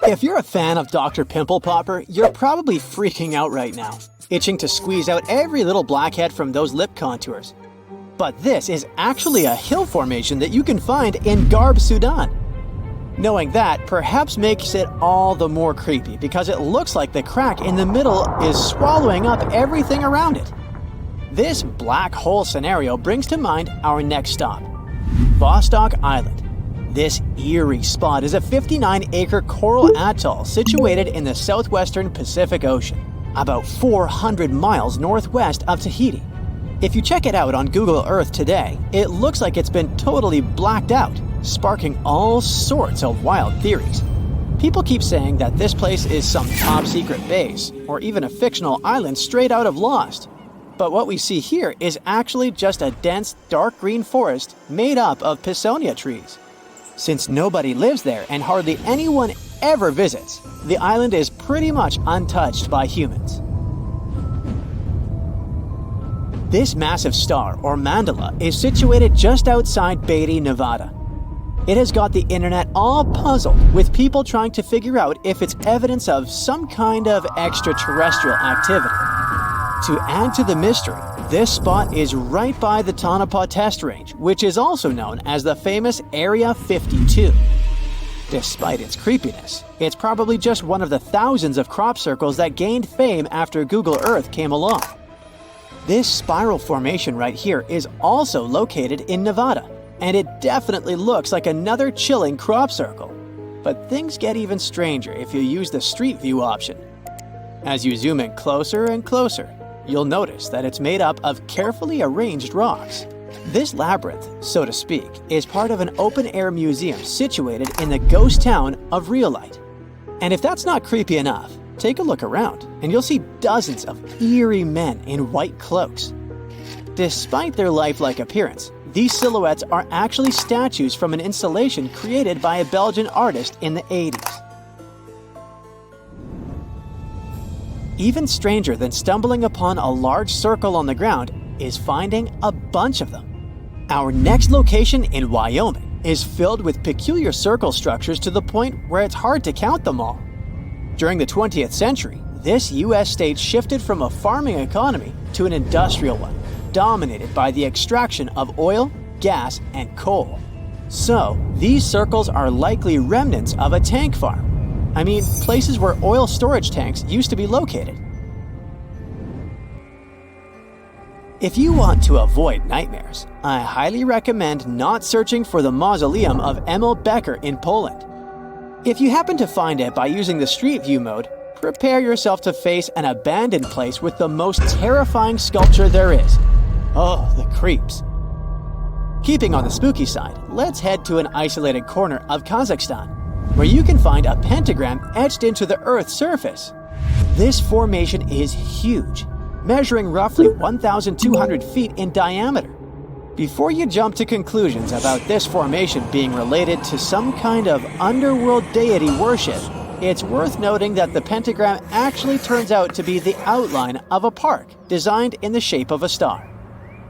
If you're a fan of Dr. Pimple Popper, you're probably freaking out right now, itching to squeeze out every little blackhead from those lip contours. But this is actually a hill formation that you can find in Garb, Sudan. Knowing that perhaps makes it all the more creepy because it looks like the crack in the middle is swallowing up everything around it. This black hole scenario brings to mind our next stop, Vostok Island. This eerie spot is a 59-acre coral atoll situated in the southwestern Pacific Ocean, about 400 miles northwest of Tahiti. If you check it out on Google Earth today, it looks like it's been totally blacked out, sparking all sorts of wild theories. People keep saying that this place is some top-secret base, or even a fictional island straight out of Lost. But what we see here is actually just a dense, dark green forest made up of Pisonia trees. Since nobody lives there and hardly anyone ever visits, the island is pretty much untouched by humans. This massive star, or mandala, is situated just outside Beatty, Nevada. It has got the internet all puzzled, with people trying to figure out if it's evidence of some kind of extraterrestrial activity. To add to the mystery, this spot is right by the Tonopah Test Range, which is also known as the famous Area 52. Despite its creepiness, it's probably just one of the thousands of crop circles that gained fame after Google Earth came along. This spiral formation right here is also located in Nevada, and it definitely looks like another chilling crop circle. But things get even stranger if you use the Street View option. As you zoom in closer and closer, you'll notice that it's made up of carefully arranged rocks. This labyrinth, so to speak, is part of an open-air museum situated in the ghost town of Rhyolite. And if that's not creepy enough, take a look around and you'll see dozens of eerie men in white cloaks. Despite their lifelike appearance, these silhouettes are actually statues from an installation created by a Belgian artist in the 80s. Even stranger than stumbling upon a large circle on the ground is finding a bunch of them. Our next location in Wyoming is filled with peculiar circle structures to the point where it's hard to count them all. During the 20th century, this U.S. state shifted from a farming economy to an industrial one, dominated by the extraction of oil, gas, and coal. So, these circles are likely remnants of a tank farm. I mean, places where oil storage tanks used to be located. If you want to avoid nightmares, I highly recommend not searching for the mausoleum of Emil Becker in Poland. If you happen to find it by using the Street View mode, prepare yourself to face an abandoned place with the most terrifying sculpture there is. Oh, the creeps. Keeping on the spooky side, let's head to an isolated corner of Kazakhstan, where you can find a pentagram etched into the Earth's surface. This formation is huge, measuring roughly 1,200 feet in diameter. Before you jump to conclusions about this formation being related to some kind of underworld deity worship, it's worth noting that the pentagram actually turns out to be the outline of a park designed in the shape of a star.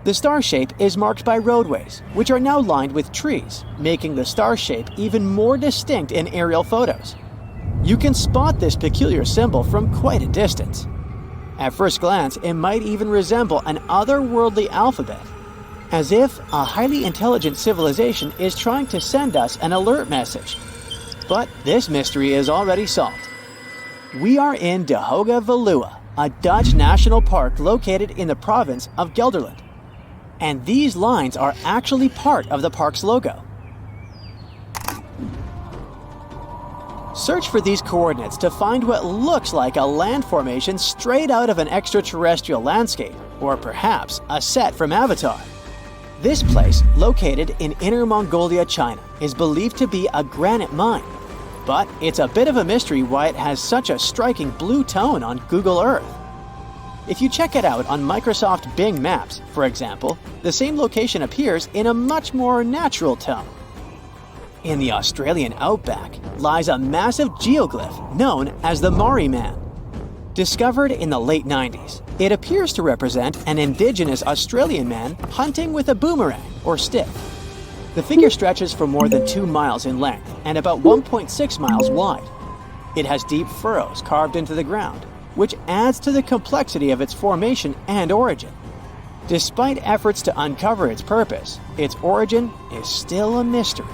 The star shape is marked by roadways, which are now lined with trees, making the star shape even more distinct in aerial photos. You can spot this peculiar symbol from quite a distance. At first glance, it might even resemble an otherworldly alphabet, as if a highly intelligent civilization is trying to send us an alert message. But this mystery is already solved. We are in De Hoge Veluwe, a Dutch national park located in the province of Gelderland. And these lines are actually part of the park's logo. Search for these coordinates to find what looks like a land formation straight out of an extraterrestrial landscape, or perhaps a set from Avatar. This place, located in Inner Mongolia, China, is believed to be a granite mine, but it's a bit of a mystery why it has such a striking blue tone on Google Earth. If you check it out on Microsoft Bing Maps, for example, the same location appears in a much more natural tone. In the Australian outback lies a massive geoglyph known as the Maori Man. Discovered in the late 90s, it appears to represent an indigenous Australian man hunting with a boomerang or stick. The figure stretches for more than 2 miles in length and about 1.6 miles wide. It has deep furrows carved into the ground, which adds to the complexity of its formation and origin. Despite efforts to uncover its purpose, its origin is still a mystery.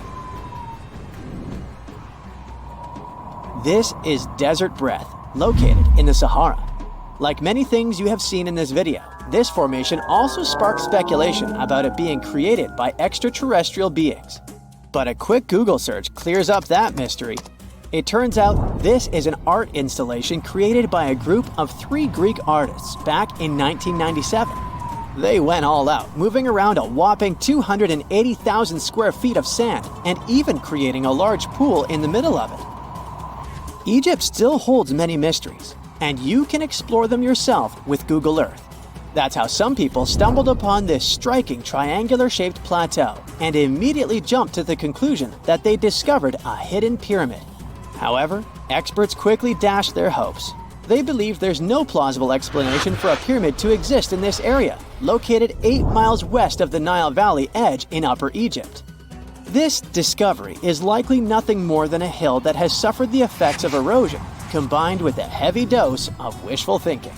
This is desert breath, located in the Sahara. Like many things you have seen in this video, this formation also sparks speculation about it being created by extraterrestrial beings. But a quick Google search clears up that mystery. It turns out this is an art installation created by a group of 3 Greek artists back in 1997. They went all out, moving around a whopping 280,000 square feet of sand and even creating a large pool in the middle of it. Egypt still holds many mysteries, and you can explore them yourself with Google Earth. That's how some people stumbled upon this striking triangular-shaped plateau and immediately jumped to the conclusion that they discovered a hidden pyramid. However, experts quickly dashed their hopes. They believe there's no plausible explanation for a pyramid to exist in this area, located 8 miles west of the Nile Valley edge in Upper Egypt. This discovery is likely nothing more than a hill that has suffered the effects of erosion, combined with a heavy dose of wishful thinking.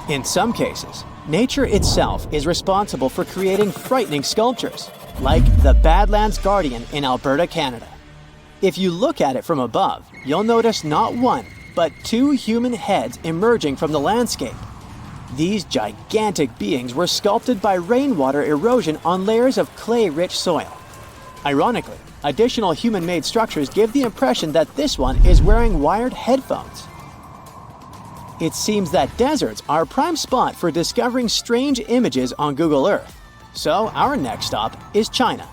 In some cases, nature itself is responsible for creating frightening sculptures, like the Badlands Guardian in Alberta, Canada. If you look at it from above, you'll notice not one, but 2 human heads emerging from the landscape. These gigantic beings were sculpted by rainwater erosion on layers of clay-rich soil. Ironically, additional human-made structures give the impression that this one is wearing wired headphones. It seems that deserts are a prime spot for discovering strange images on Google Earth. So our next stop is China.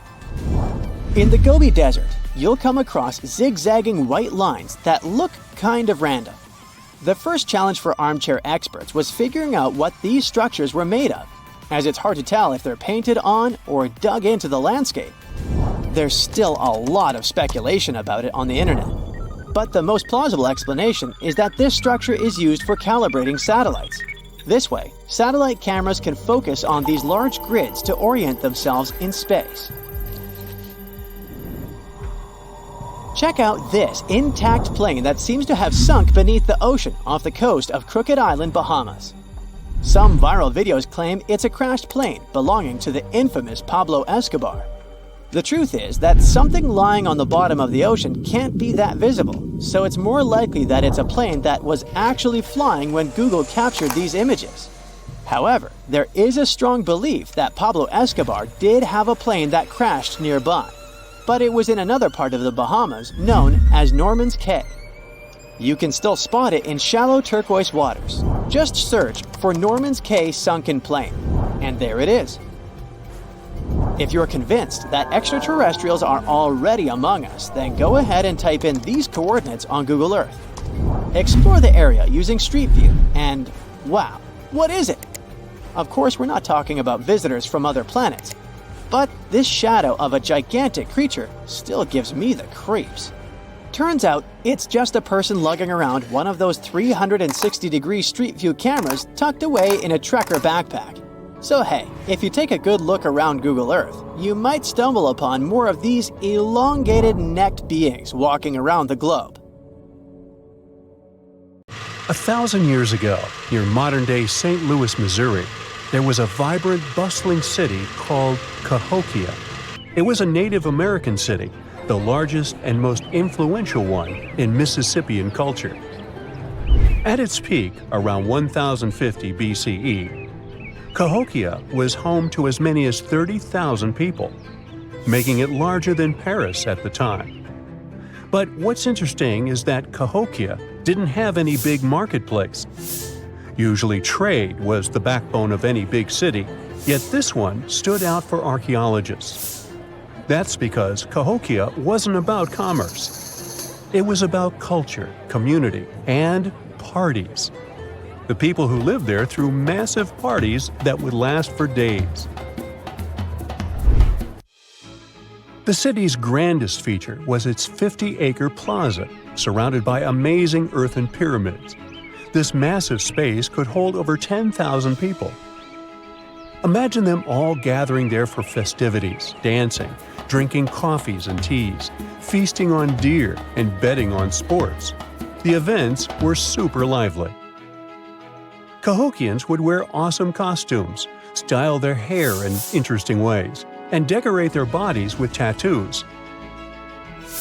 In the Gobi Desert, you'll come across zigzagging white lines that look kind of random. The first challenge for armchair experts was figuring out what these structures were made of, as it's hard to tell if they're painted on or dug into the landscape. There's still a lot of speculation about it on the internet, but the most plausible explanation is that this structure is used for calibrating satellites. This way, satellite cameras can focus on these large grids to orient themselves in space. Check out this intact plane that seems to have sunk beneath the ocean off the coast of Crooked Island, Bahamas. Some viral videos claim it's a crashed plane belonging to the infamous Pablo Escobar. The truth is that something lying on the bottom of the ocean can't be that visible, so it's more likely that it's a plane that was actually flying when Google captured these images. However, there is a strong belief that Pablo Escobar did have a plane that crashed nearby, but it was in another part of the Bahamas known as Norman's Cay. You can still spot it in shallow turquoise waters. Just search for Norman's Cay sunken plane, and there it is. If you're convinced that extraterrestrials are already among us, then go ahead and type in these coordinates on Google Earth. Explore the area using Street View, and wow, what is it? Of course, we're not talking about visitors from other planets, but this shadow of a gigantic creature still gives me the creeps. Turns out, it's just a person lugging around one of those 360-degree Street View cameras tucked away in a trekker backpack. So hey, if you take a good look around Google Earth, you might stumble upon more of these elongated necked beings walking around the globe. 1,000 years ago, near modern-day St. Louis, Missouri, there was a vibrant, bustling city called Cahokia. It was a Native American city, the largest and most influential one in Mississippian culture. At its peak, around 1050 BCE, Cahokia was home to as many as 30,000 people, making it larger than Paris at the time. But what's interesting is that Cahokia didn't have any big marketplace. Usually trade was the backbone of any big city, yet this one stood out for archaeologists. That's because Cahokia wasn't about commerce. It was about culture, community, and parties. The people who lived there threw massive parties that would last for days. The city's grandest feature was its 50-acre plaza, surrounded by amazing earthen pyramids. This massive space could hold over 10,000 people. Imagine them all gathering there for festivities, dancing, drinking coffees and teas, feasting on deer and betting on sports. The events were super lively. Cahokians would wear awesome costumes, style their hair in interesting ways, and decorate their bodies with tattoos.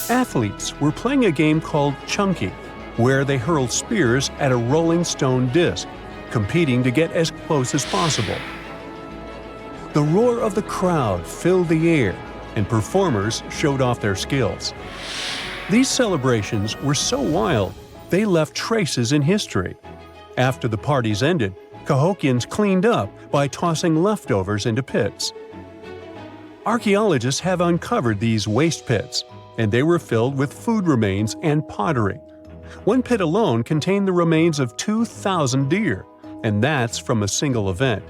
Athletes were playing a game called chunky, where they hurled spears at a rolling stone disc, competing to get as close as possible. The roar of the crowd filled the air, and performers showed off their skills. These celebrations were so wild, they left traces in history. After the parties ended, Cahokians cleaned up by tossing leftovers into pits. Archaeologists have uncovered these waste pits, and they were filled with food remains and pottery. One pit alone contained the remains of 2,000 deer, and that's from a single event.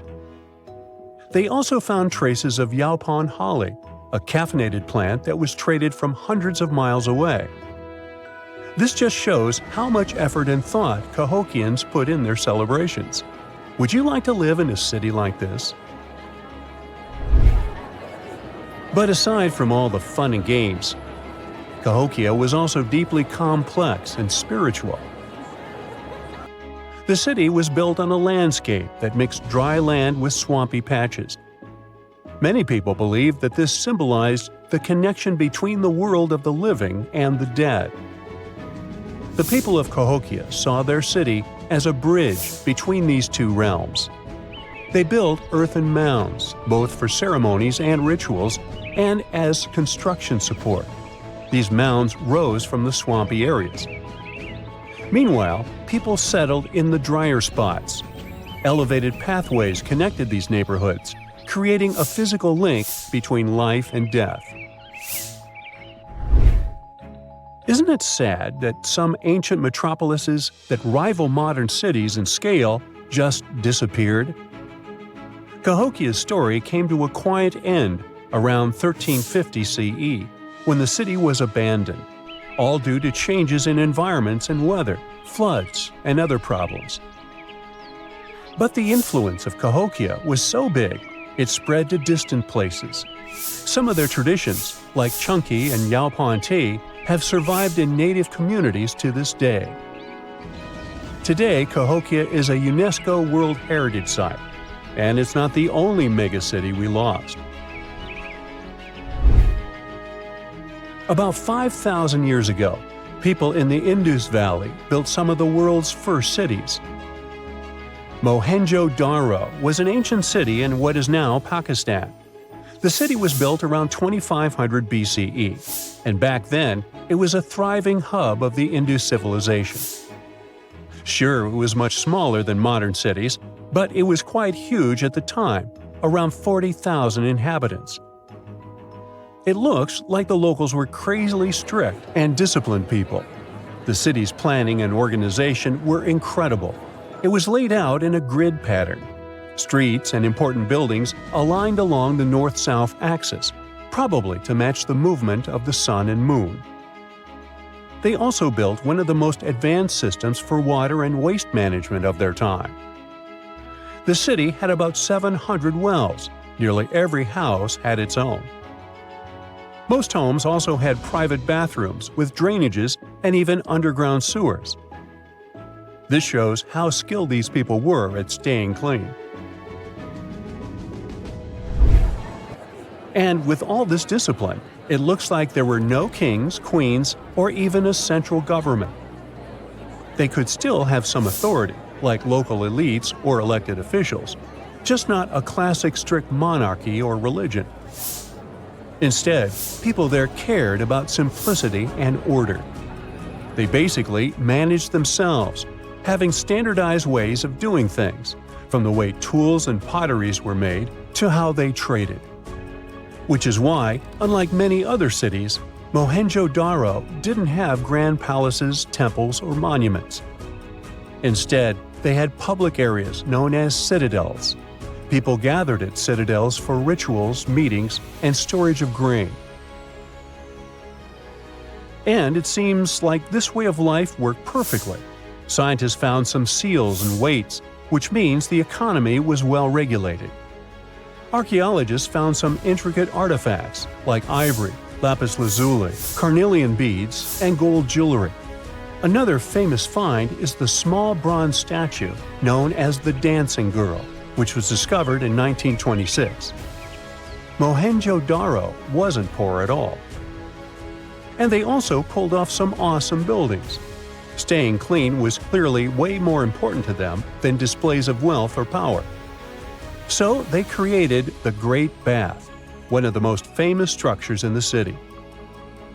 They also found traces of yaupon holly, a caffeinated plant that was traded from hundreds of miles away. This just shows how much effort and thought Cahokians put in their celebrations. Would you like to live in a city like this? But aside from all the fun and games, Cahokia was also deeply complex and spiritual. The city was built on a landscape that mixed dry land with swampy patches. Many people believe that this symbolized the connection between the world of the living and the dead. The people of Cahokia saw their city as a bridge between these two realms. They built earthen mounds, both for ceremonies and rituals, and as construction support. These mounds rose from the swampy areas. Meanwhile, people settled in the drier spots. Elevated pathways connected these neighborhoods, creating a physical link between life and death. Isn't it sad that some ancient metropolises that rival modern cities in scale just disappeared? Cahokia's story came to a quiet end around 1350 CE, when the city was abandoned, all due to changes in environments and weather, floods, and other problems. But the influence of Cahokia was so big, it spread to distant places. Some of their traditions, like chunky and yaupon tea, have survived in native communities to this day. Today, Cahokia is a UNESCO World Heritage Site, and it's not the only megacity we lost. About 5,000 years ago, people in the Indus Valley built some of the world's first cities. Mohenjo-Daro was an ancient city in what is now Pakistan. The city was built around 2500 BCE, and back then, it was a thriving hub of the Indus civilization. Sure, it was much smaller than modern cities, but it was quite huge at the time, around 40,000 inhabitants. It looks like the locals were crazily strict and disciplined people. The city's planning and organization were incredible. It was laid out in a grid pattern. Streets and important buildings aligned along the north-south axis, probably to match the movement of the sun and moon. They also built one of the most advanced systems for water and waste management of their time. The city had about 700 wells. Nearly every house had its own. Most homes also had private bathrooms with drainages and even underground sewers. This shows how skilled these people were at staying clean. And with all this discipline, it looks like there were no kings, queens, or even a central government. They could still have some authority, like local elites or elected officials, just not a classic strict monarchy or religion. Instead, people there cared about simplicity and order. They basically managed themselves, having standardized ways of doing things, from the way tools and potteries were made to how they traded. Which is why, unlike many other cities, Mohenjo-Daro didn't have grand palaces, temples, or monuments. Instead, they had public areas known as citadels. People gathered at citadels for rituals, meetings, and storage of grain. And it seems like this way of life worked perfectly. Scientists found some seals and weights, which means the economy was well regulated. Archaeologists found some intricate artifacts, like ivory, lapis lazuli, carnelian beads, and gold jewelry. Another famous find is the small bronze statue known as the Dancing Girl, which was discovered in 1926. Mohenjo-Daro wasn't poor at all. And they also pulled off some awesome buildings. Staying clean was clearly way more important to them than displays of wealth or power. So they created the Great Bath, one of the most famous structures in the city.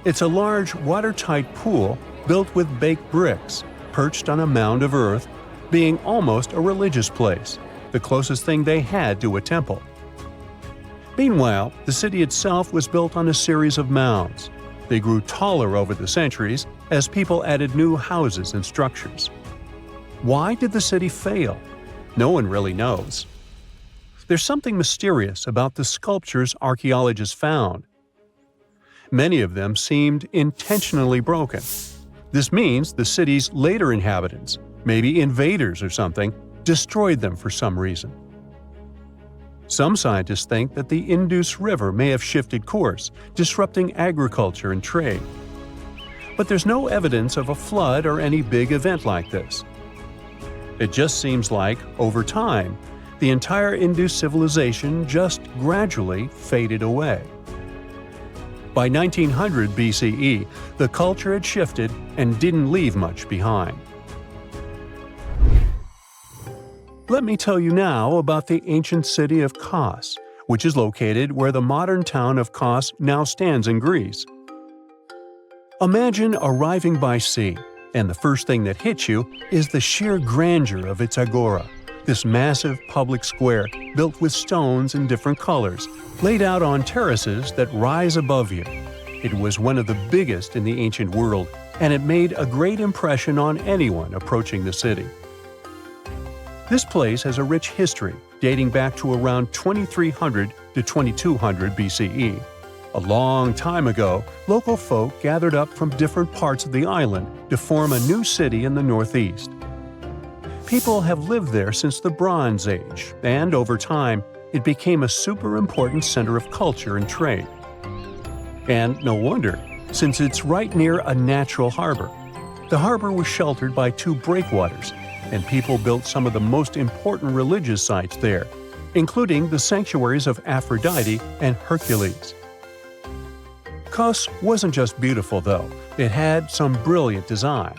It's a large, watertight pool built with baked bricks, perched on a mound of earth, being almost a religious place, the closest thing they had to a temple. Meanwhile, the city itself was built on a series of mounds. They grew taller over the centuries as people added new houses and structures. Why did the city fail? No one really knows. There's something mysterious about the sculptures archaeologists found. Many of them seemed intentionally broken. This means the city's later inhabitants, maybe invaders or something, destroyed them for some reason. Some scientists think that the Indus River may have shifted course, disrupting agriculture and trade. But there's no evidence of a flood or any big event like this. It just seems like, over time, the entire Indus civilization just gradually faded away. By 1900 BCE, the culture had shifted and didn't leave much behind. Let me tell you now about the ancient city of Kos, which is located where the modern town of Kos now stands in Greece. Imagine arriving by sea, and the first thing that hits you is the sheer grandeur of its agora, this massive public square built with stones in different colors, laid out on terraces that rise above you. It was one of the biggest in the ancient world, and it made a great impression on anyone approaching the city. This place has a rich history, dating back to around 2300 to 2200 BCE. A long time ago, local folk gathered up from different parts of the island to form a new city in the northeast. People have lived there since the Bronze Age, and over time, it became a super important center of culture and trade. And no wonder, since it's right near a natural harbor. The harbor was sheltered by two breakwaters, and people built some of the most important religious sites there, including the sanctuaries of Aphrodite and Hercules. Kos wasn't just beautiful, though. It had some brilliant design.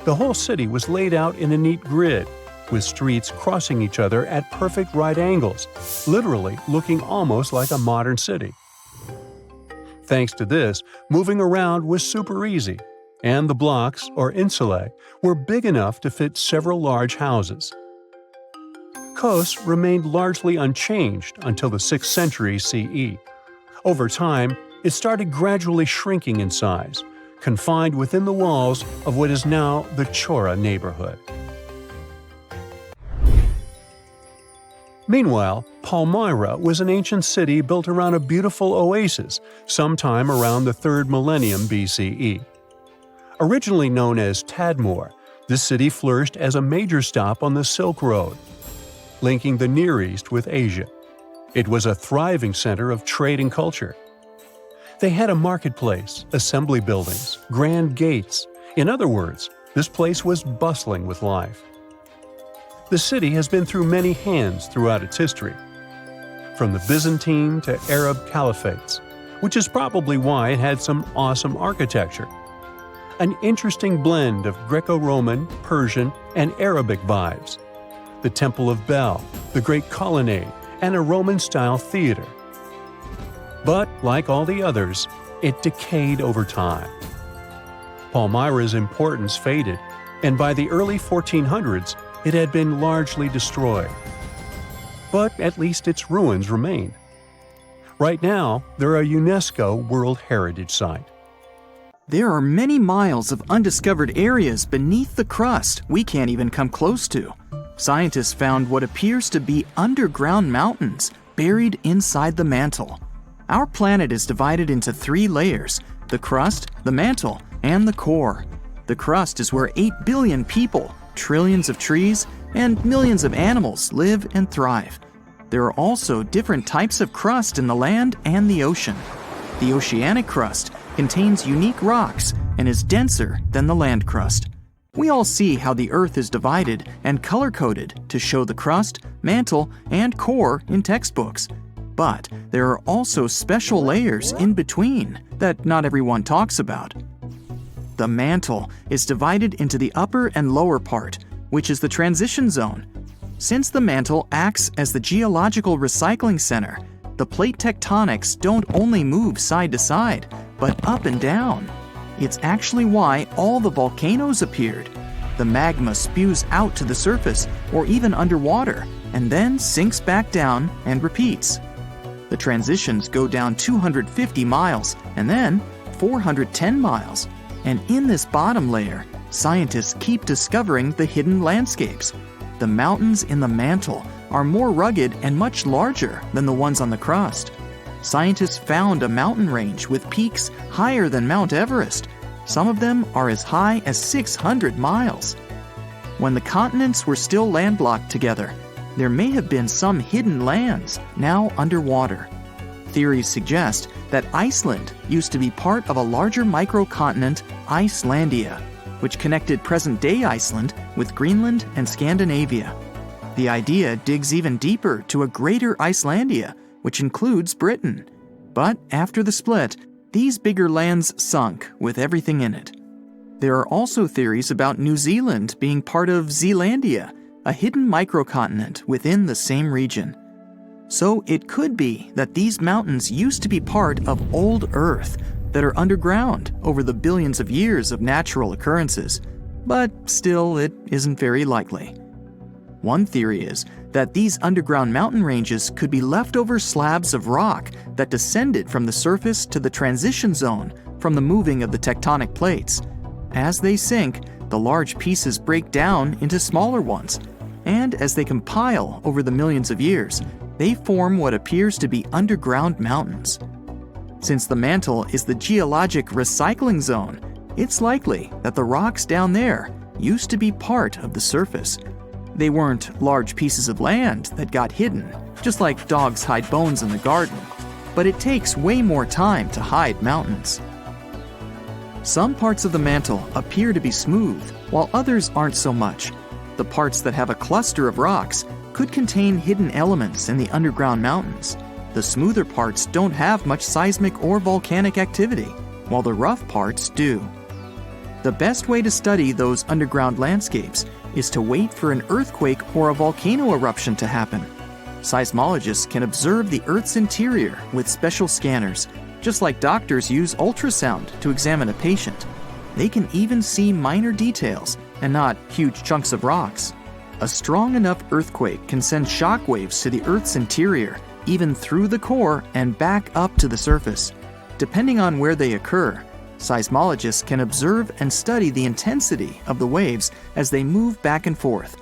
The whole city was laid out in a neat grid, with streets crossing each other at perfect right angles, literally looking almost like a modern city. Thanks to this, moving around was super easy, and the blocks, or insulae, were big enough to fit several large houses. Kos remained largely unchanged until the 6th century CE. Over time, it started gradually shrinking in size, confined within the walls of what is now the Chora neighborhood. Meanwhile, Palmyra was an ancient city built around a beautiful oasis sometime around the 3rd millennium BCE. Originally known as Tadmor, this city flourished as a major stop on the Silk Road, linking the Near East with Asia. It was a thriving center of trade and culture. They had a marketplace, assembly buildings, grand gates. In other words, this place was bustling with life. The city has been through many hands throughout its history, from the Byzantine to Arab caliphates, which is probably why it had some awesome architecture. An interesting blend of Greco-Roman, Persian, and Arabic vibes. The Temple of Bel, the Great Colonnade, and a Roman-style theater. But, like all the others, it decayed over time. Palmyra's importance faded, and by the early 1400s, it had been largely destroyed. But at least its ruins remained. Right now, they're a UNESCO World Heritage Site. There are many miles of undiscovered areas beneath the crust we can't even come close to. Scientists found what appears to be underground mountains buried inside the mantle. Our planet is divided into 3 layers: the crust, the mantle, and the core. The crust is where 8 billion people, trillions of trees, and millions of animals live and thrive. There are also different types of crust in the land and the ocean. The oceanic crust contains unique rocks and is denser than the land crust. We all see how the Earth is divided and color-coded to show the crust, mantle, and core in textbooks. But there are also special layers in between that not everyone talks about. The mantle is divided into the upper and lower part, which is the transition zone. Since the mantle acts as the geological recycling center, the plate tectonics don't only move side to side, but up and down. It's actually why all the volcanoes appeared. The magma spews out to the surface or even underwater, and then sinks back down and repeats. The transitions go down 250 miles and then 410 miles. And in this bottom layer, scientists keep discovering the hidden landscapes. The mountains in the mantle are more rugged and much larger than the ones on the crust. Scientists found a mountain range with peaks higher than Mount Everest. Some of them are as high as 600 miles. When the continents were still landlocked together, there may have been some hidden lands now underwater. Theories suggest that Iceland used to be part of a larger microcontinent, Icelandia, which connected present-day Iceland with Greenland and Scandinavia. The idea digs even deeper to a greater Icelandia, which includes Britain. But after the split, these bigger lands sunk with everything in it. There are also theories about New Zealand being part of Zealandia, a hidden microcontinent within the same region. So it could be that these mountains used to be part of old Earth that are underground over the billions of years of natural occurrences, but still it isn't very likely. One theory is that these underground mountain ranges could be leftover slabs of rock that descended from the surface to the transition zone from the moving of the tectonic plates. As they sink, the large pieces break down into smaller ones, and as they compile over the millions of years, they form what appears to be underground mountains. Since the mantle is the geologic recycling zone, it's likely that the rocks down there used to be part of the surface. They weren't large pieces of land that got hidden, just like dogs hide bones in the garden, but it takes way more time to hide mountains. Some parts of the mantle appear to be smooth, while others aren't so much. The parts that have a cluster of rocks could contain hidden elements in the underground mountains. The smoother parts don't have much seismic or volcanic activity, while the rough parts do. The best way to study those underground landscapes is to wait for an earthquake or a volcano eruption to happen. Seismologists can observe the Earth's interior with special scanners, just like doctors use ultrasound to examine a patient. They can even see minor details and not huge chunks of rocks. A strong enough earthquake can send shock waves to the Earth's interior, even through the core and back up to the surface. Depending on where they occur, seismologists can observe and study the intensity of the waves as they move back and forth.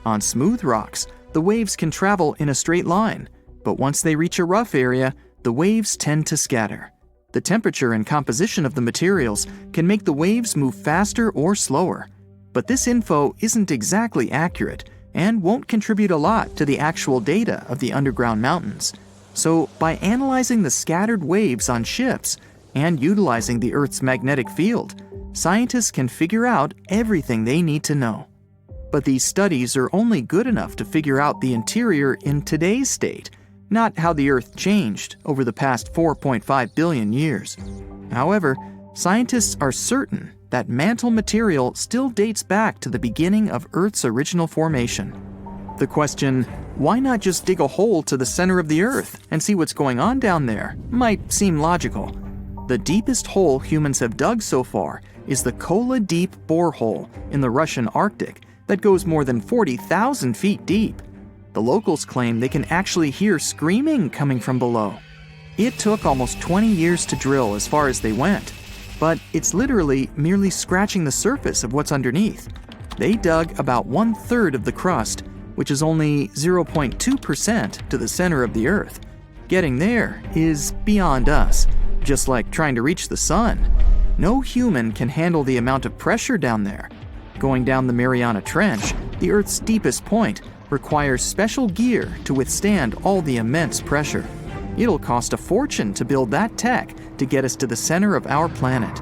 On smooth rocks, the waves can travel in a straight line, but once they reach a rough area, the waves tend to scatter. The temperature and composition of the materials can make the waves move faster or slower. But this info isn't exactly accurate and won't contribute a lot to the actual data of the underground mountains. So by analyzing the scattered waves on ships and utilizing the Earth's magnetic field, scientists can figure out everything they need to know. But these studies are only good enough to figure out the interior in today's state, not how the Earth changed over the past 4.5 billion years. However, scientists are certain that mantle material still dates back to the beginning of Earth's original formation. The question, why not just dig a hole to the center of the Earth and see what's going on down there, might seem logical. The deepest hole humans have dug so far is the Kola Deep borehole in the Russian Arctic that goes more than 40,000 feet deep. The locals claim they can actually hear screaming coming from below. It took almost 20 years to drill as far as they went, but it's literally merely scratching the surface of what's underneath. They dug about 1/3 of the crust, which is only 0.2% to the center of the Earth. Getting there is beyond us, just like trying to reach the sun. No human can handle the amount of pressure down there. Going down the Mariana Trench, the Earth's deepest point, requires special gear to withstand all the immense pressure. It'll cost a fortune to build that tech to get us to the center of our planet.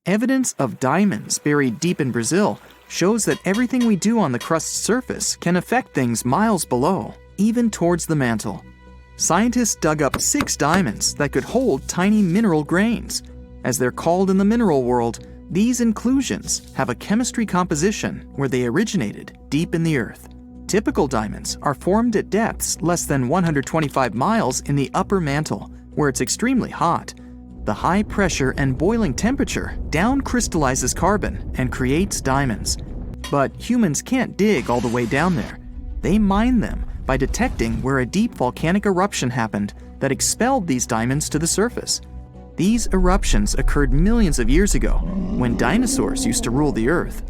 Evidence of diamonds buried deep in Brazil shows that everything we do on the crust's surface can affect things miles below, even towards the mantle. Scientists dug up 6 diamonds that could hold tiny mineral grains. As they're called in the mineral world, these inclusions have a chemistry composition where they originated deep in the earth. Typical diamonds are formed at depths less than 125 miles in the upper mantle, where it's extremely hot. The high pressure and boiling temperature down crystallizes carbon and creates diamonds. But humans can't dig all the way down there. They mine them by detecting where a deep volcanic eruption happened that expelled these diamonds to the surface. These eruptions occurred millions of years ago, when dinosaurs used to rule the earth.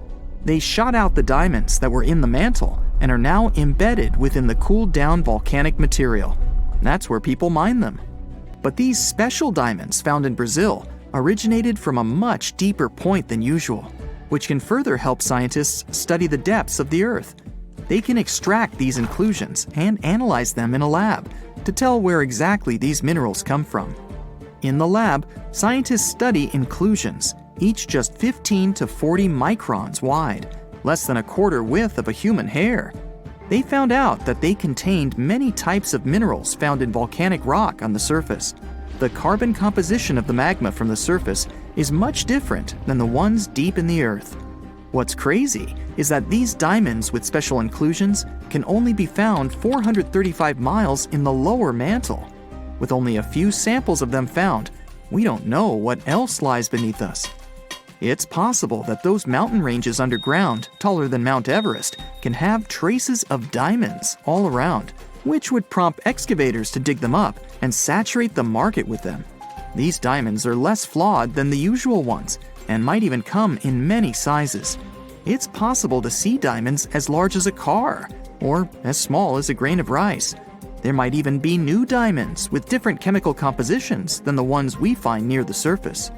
They shot out the diamonds that were in the mantle and are now embedded within the cooled down volcanic material. That's where people mine them. But these special diamonds found in Brazil originated from a much deeper point than usual, which can further help scientists study the depths of the Earth. They can extract these inclusions and analyze them in a lab to tell where exactly these minerals come from. In the lab, scientists study inclusions, each just 15 to 40 microns wide, less than a quarter width of a human hair. They found out that they contained many types of minerals found in volcanic rock on the surface. The carbon composition of the magma from the surface is much different than the ones deep in the earth. What's crazy is that these diamonds with special inclusions can only be found 435 miles in the lower mantle. With only a few samples of them found, we don't know what else lies beneath us. It's possible that those mountain ranges underground, taller than Mount Everest, can have traces of diamonds all around, which would prompt excavators to dig them up and saturate the market with them. These diamonds are less flawed than the usual ones and might even come in many sizes. It's possible to see diamonds as large as a car or as small as a grain of rice. There might even be new diamonds with different chemical compositions than the ones we find near the surface.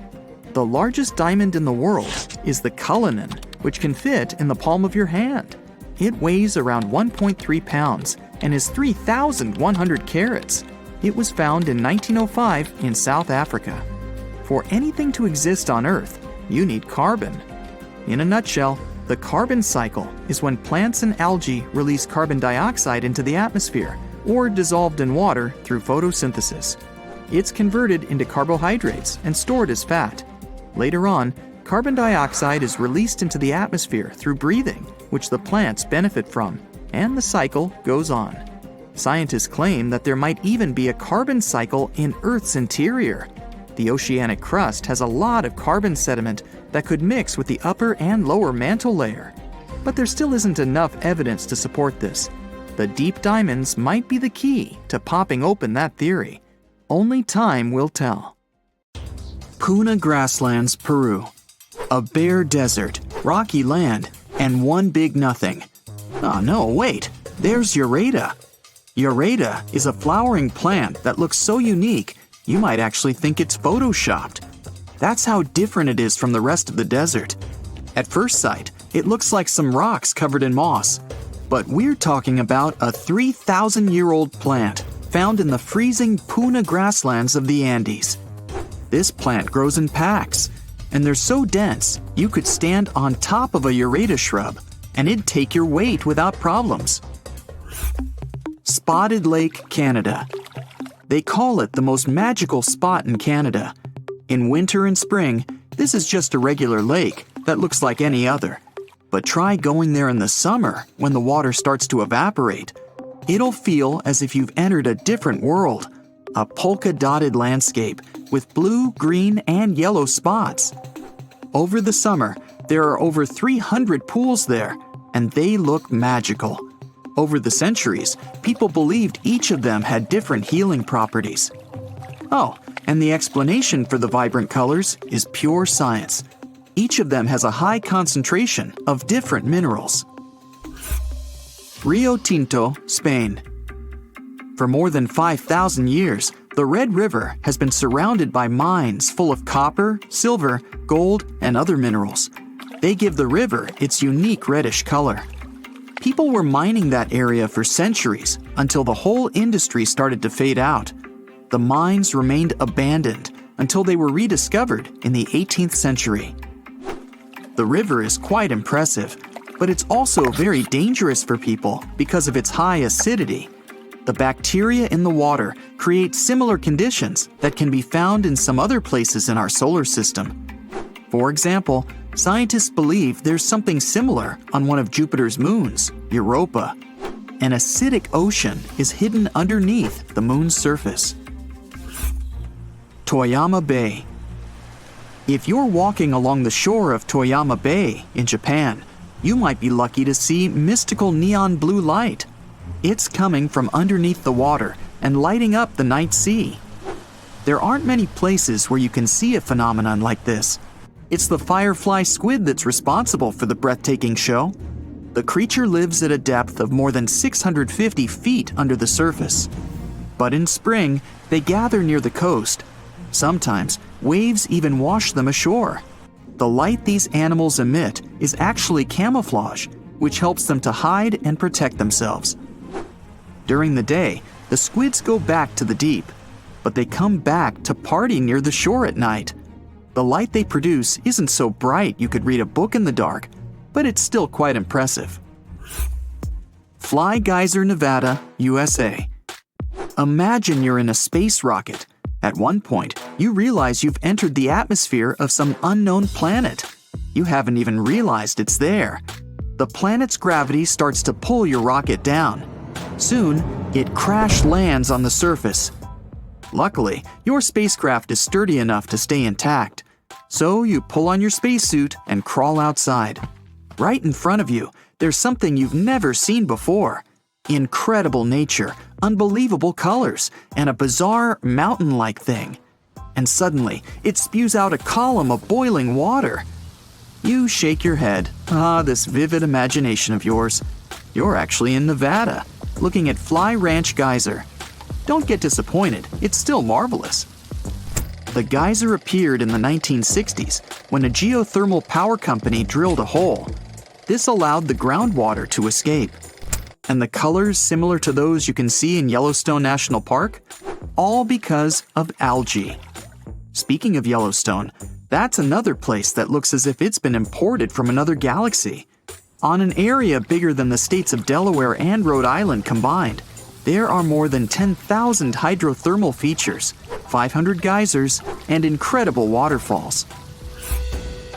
The largest diamond in the world is the Cullinan, which can fit in the palm of your hand. It weighs around 1.3 pounds and is 3,100 carats. It was found in 1905 in South Africa. For anything to exist on Earth, you need carbon. In a nutshell, the carbon cycle is when plants and algae release carbon dioxide into the atmosphere or dissolved in water through photosynthesis. It's converted into carbohydrates and stored as fat. Later on, carbon dioxide is released into the atmosphere through breathing, which the plants benefit from, and the cycle goes on. Scientists claim that there might even be a carbon cycle in Earth's interior. The oceanic crust has a lot of carbon sediment that could mix with the upper and lower mantle layer. But there still isn't enough evidence to support this. The deep diamonds might be the key to popping open that theory. Only time will tell. Puna grasslands, Peru. A bare desert, rocky land, and one big nothing. Oh no, wait, there's Ureta. Ureta is a flowering plant that looks so unique, you might actually think it's photoshopped. That's how different it is from the rest of the desert. At first sight, it looks like some rocks covered in moss. But we're talking about a 3,000-year-old plant found in the freezing Puna grasslands of the Andes. This plant grows in packs, and they're so dense you could stand on top of a Ureta shrub, and it'd take your weight without problems. Spotted Lake, Canada. They call it the most magical spot in Canada. In winter and spring, this is just a regular lake that looks like any other. But try going there in the summer when the water starts to evaporate. It'll feel as if you've entered a different world, a polka-dotted landscape with blue, green, and yellow spots. Over the summer, there are over 300 pools there, and they look magical. Over the centuries, people believed each of them had different healing properties. Oh, and the explanation for the vibrant colors is pure science. Each of them has a high concentration of different minerals. Rio Tinto, Spain. For more than 5,000 years, the Red River has been surrounded by mines full of copper, silver, gold, and other minerals. They give the river its unique reddish color. People were mining that area for centuries until the whole industry started to fade out. The mines remained abandoned until they were rediscovered in the 18th century. The river is quite impressive, but it's also very dangerous for people because of its high acidity. The bacteria in the water create similar conditions that can be found in some other places in our solar system. For example, scientists believe there's something similar on one of Jupiter's moons, Europa. An acidic ocean is hidden underneath the moon's surface. Toyama Bay. If you're walking along the shore of Toyama Bay in Japan, you might be lucky to see mystical neon blue light. It's coming from underneath the water and lighting up the night sea. There aren't many places where you can see a phenomenon like this. It's the firefly squid that's responsible for the breathtaking show. The creature lives at a depth of more than 650 feet under the surface. But in spring, they gather near the coast. Sometimes, waves even wash them ashore. The light these animals emit is actually camouflage, which helps them to hide and protect themselves. During the day, the squids go back to the deep, but they come back to party near the shore at night. The light they produce isn't so bright you could read a book in the dark, but it's still quite impressive. Fly Geyser, Nevada, USA. Imagine you're in a space rocket. At one point, you realize you've entered the atmosphere of some unknown planet. You haven't even realized it's there. The planet's gravity starts to pull your rocket down. Soon, it crash lands on the surface. Luckily, your spacecraft is sturdy enough to stay intact. So you pull on your spacesuit and crawl outside. Right in front of you, there's something you've never seen before. Incredible nature, unbelievable colors, and a bizarre mountain-like thing. And suddenly, it spews out a column of boiling water. You shake your head. This vivid imagination of yours. You're actually in Nevada, looking at Fly Ranch Geyser. Don't get disappointed, it's still marvelous. The geyser appeared in the 1960s when a geothermal power company drilled a hole. This allowed the groundwater to escape. And the colors similar to those you can see in Yellowstone National Park? All because of algae. Speaking of Yellowstone, that's another place that looks as if it's been imported from another galaxy. On an area bigger than the states of Delaware and Rhode Island combined, there are more than 10,000 hydrothermal features, 500 geysers, and incredible waterfalls.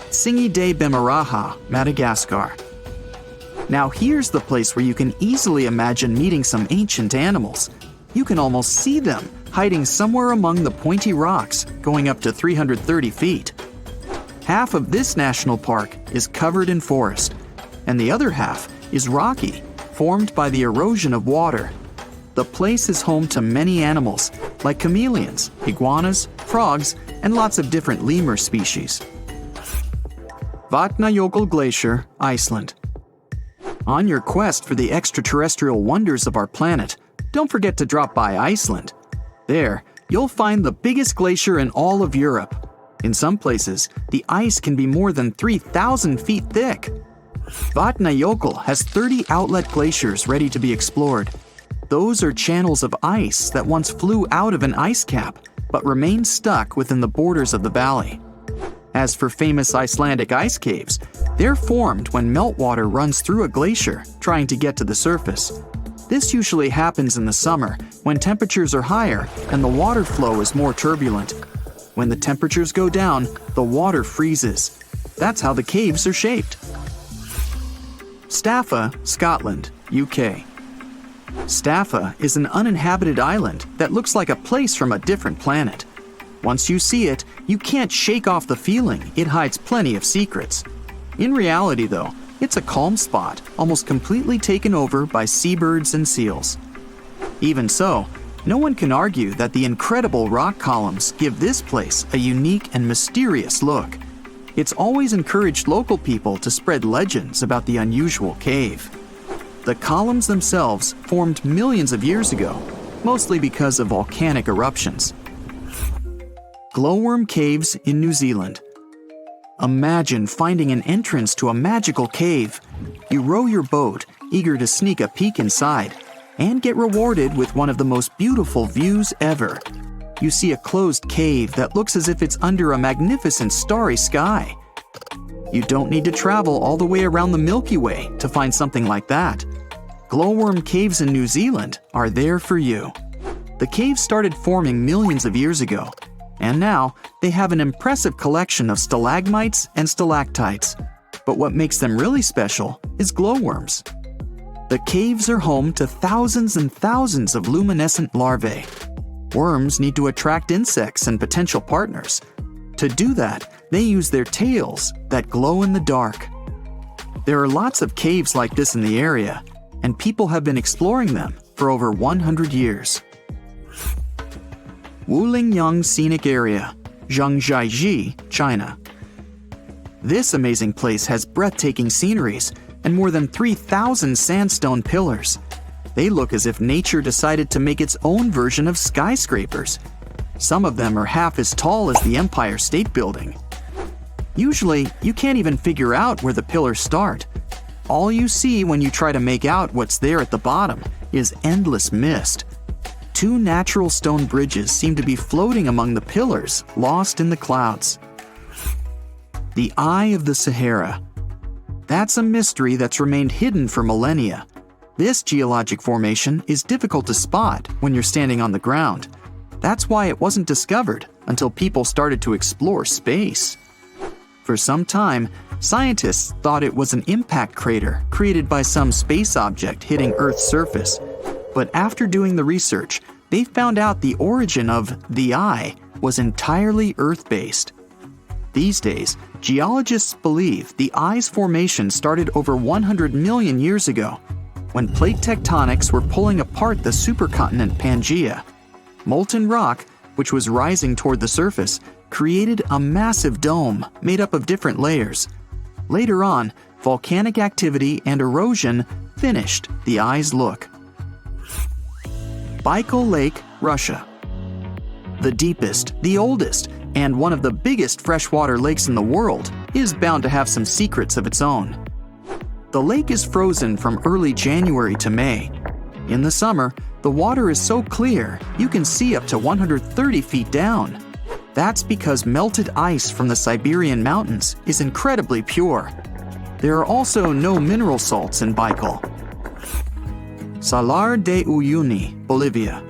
Tsingy de Bemaraha, Madagascar. Now here's the place where you can easily imagine meeting some ancient animals. You can almost see them hiding somewhere among the pointy rocks, going up to 330 feet. Half of this national park is covered in forest, and the other half is rocky, formed by the erosion of water. The place is home to many animals, like chameleons, iguanas, frogs, and lots of different lemur species. Vatnajökull Glacier, Iceland. On your quest for the extraterrestrial wonders of our planet, don't forget to drop by Iceland. There, you'll find the biggest glacier in all of Europe. In some places, the ice can be more than 3,000 feet thick. Vatnajökull has 30 outlet glaciers ready to be explored. Those are channels of ice that once flew out of an ice cap, but remained stuck within the borders of the valley. As for famous Icelandic ice caves, they're formed when meltwater runs through a glacier, trying to get to the surface. This usually happens in the summer, when temperatures are higher and the water flow is more turbulent. When the temperatures go down, the water freezes. That's how the caves are shaped. Staffa, Scotland, UK. Staffa is an uninhabited island that looks like a place from a different planet. Once you see it, you can't shake off the feeling it hides plenty of secrets. In reality, though, it's a calm spot, almost completely taken over by seabirds and seals. Even so, no one can argue that the incredible rock columns give this place a unique and mysterious look. It's always encouraged local people to spread legends about the unusual cave. The columns themselves formed millions of years ago, mostly because of volcanic eruptions. Glowworm Caves in New Zealand. Imagine finding an entrance to a magical cave. You row your boat, eager to sneak a peek inside and get rewarded with one of the most beautiful views ever. You see a closed cave that looks as if it's under a magnificent starry sky. You don't need to travel all the way around the Milky Way to find something like that. Glowworm caves in New Zealand are there for you. The caves started forming millions of years ago, and now they have an impressive collection of stalagmites and stalactites. But what makes them really special is glowworms. The caves are home to thousands and thousands of luminescent larvae. Worms need to attract insects and potential partners. To do that, they use their tails that glow in the dark. There are lots of caves like this in the area, and people have been exploring them for over 100 years. Wulingyang Scenic Area, Zhangjiajie, China. This amazing place has breathtaking sceneries and more than 3,000 sandstone pillars. They look as if nature decided to make its own version of skyscrapers. Some of them are half as tall as the Empire State Building. Usually, you can't even figure out where the pillars start. All you see when you try to make out what's there at the bottom is endless mist. 2 natural stone bridges seem to be floating among the pillars, lost in the clouds. The Eye of the Sahara. That's a mystery that's remained hidden for millennia. This geologic formation is difficult to spot when you're standing on the ground. That's why it wasn't discovered until people started to explore space. For some time, scientists thought it was an impact crater created by some space object hitting Earth's surface. But after doing the research, they found out the origin of the Eye was entirely Earth-based. These days, geologists believe the Eye's formation started over 100 million years ago, when plate tectonics were pulling apart the supercontinent Pangaea. Molten rock, which was rising toward the surface, created a massive dome made up of different layers. Later on, volcanic activity and erosion finished the Eye's look. Baikal Lake, Russia. The deepest, the oldest, and one of the biggest freshwater lakes in the world is bound to have some secrets of its own. The lake is frozen from early January to May. In the summer, the water is so clear you can see up to 130 feet down. That's because melted ice from the Siberian mountains is incredibly pure. There are also no mineral salts in Baikal. Salar de Uyuni, Bolivia.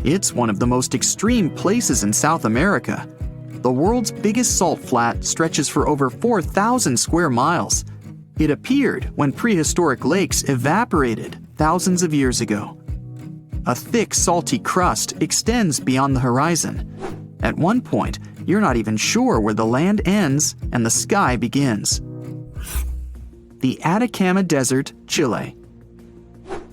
It's one of the most extreme places in South America. The world's biggest salt flat stretches for over 4,000 square miles. It appeared when prehistoric lakes evaporated thousands of years ago. A thick, salty crust extends beyond the horizon. At one point, you're not even sure where the land ends and the sky begins. The Atacama Desert, Chile.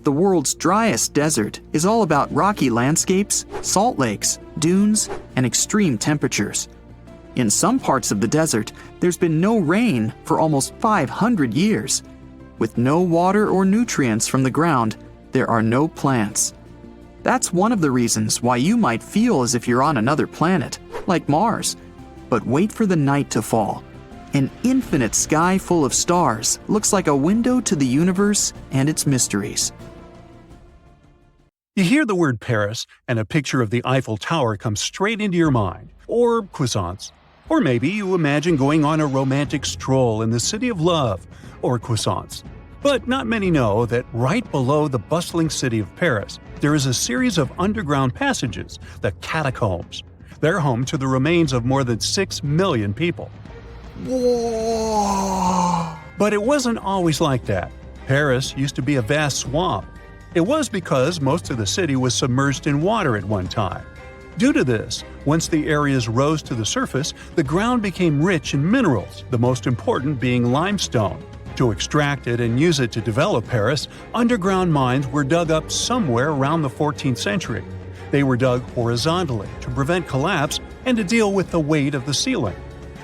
The world's driest desert is all about rocky landscapes, salt lakes, dunes, and extreme temperatures. In some parts of the desert, there's been no rain for almost 500 years. With no water or nutrients from the ground, there are no plants. That's one of the reasons why you might feel as if you're on another planet, like Mars. But wait for the night to fall. An infinite sky full of stars looks like a window to the universe and its mysteries. You hear the word Paris, and a picture of the Eiffel Tower comes straight into your mind, or croissants. Or maybe you imagine going on a romantic stroll in the city of love, or croissants. But not many know that right below the bustling city of Paris, there is a series of underground passages, the catacombs. They're home to the remains of more than 6 million people. Whoa! But it wasn't always like that. Paris used to be a vast swamp. It was because most of the city was submerged in water at one time. Due to this, once the areas rose to the surface, the ground became rich in minerals, the most important being limestone. To extract it and use it to develop Paris, underground mines were dug up somewhere around the 14th century. They were dug horizontally to prevent collapse and to deal with the weight of the ceiling.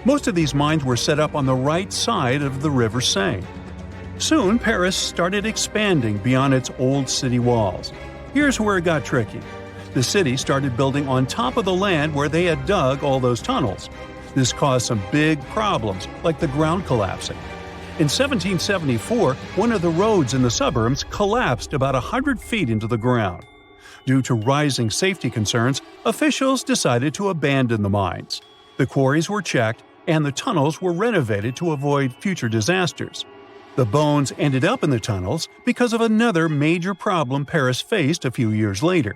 Most of these mines were set up on the right side of the River Seine. Soon, Paris started expanding beyond its old city walls. Here's where it got tricky. The city started building on top of the land where they had dug all those tunnels. This caused some big problems, like the ground collapsing. In 1774, one of the roads in the suburbs collapsed about 100 feet into the ground. Due to rising safety concerns, officials decided to abandon the mines. The quarries were checked, and the tunnels were renovated to avoid future disasters. The bones ended up in the tunnels because of another major problem Paris faced a few years later.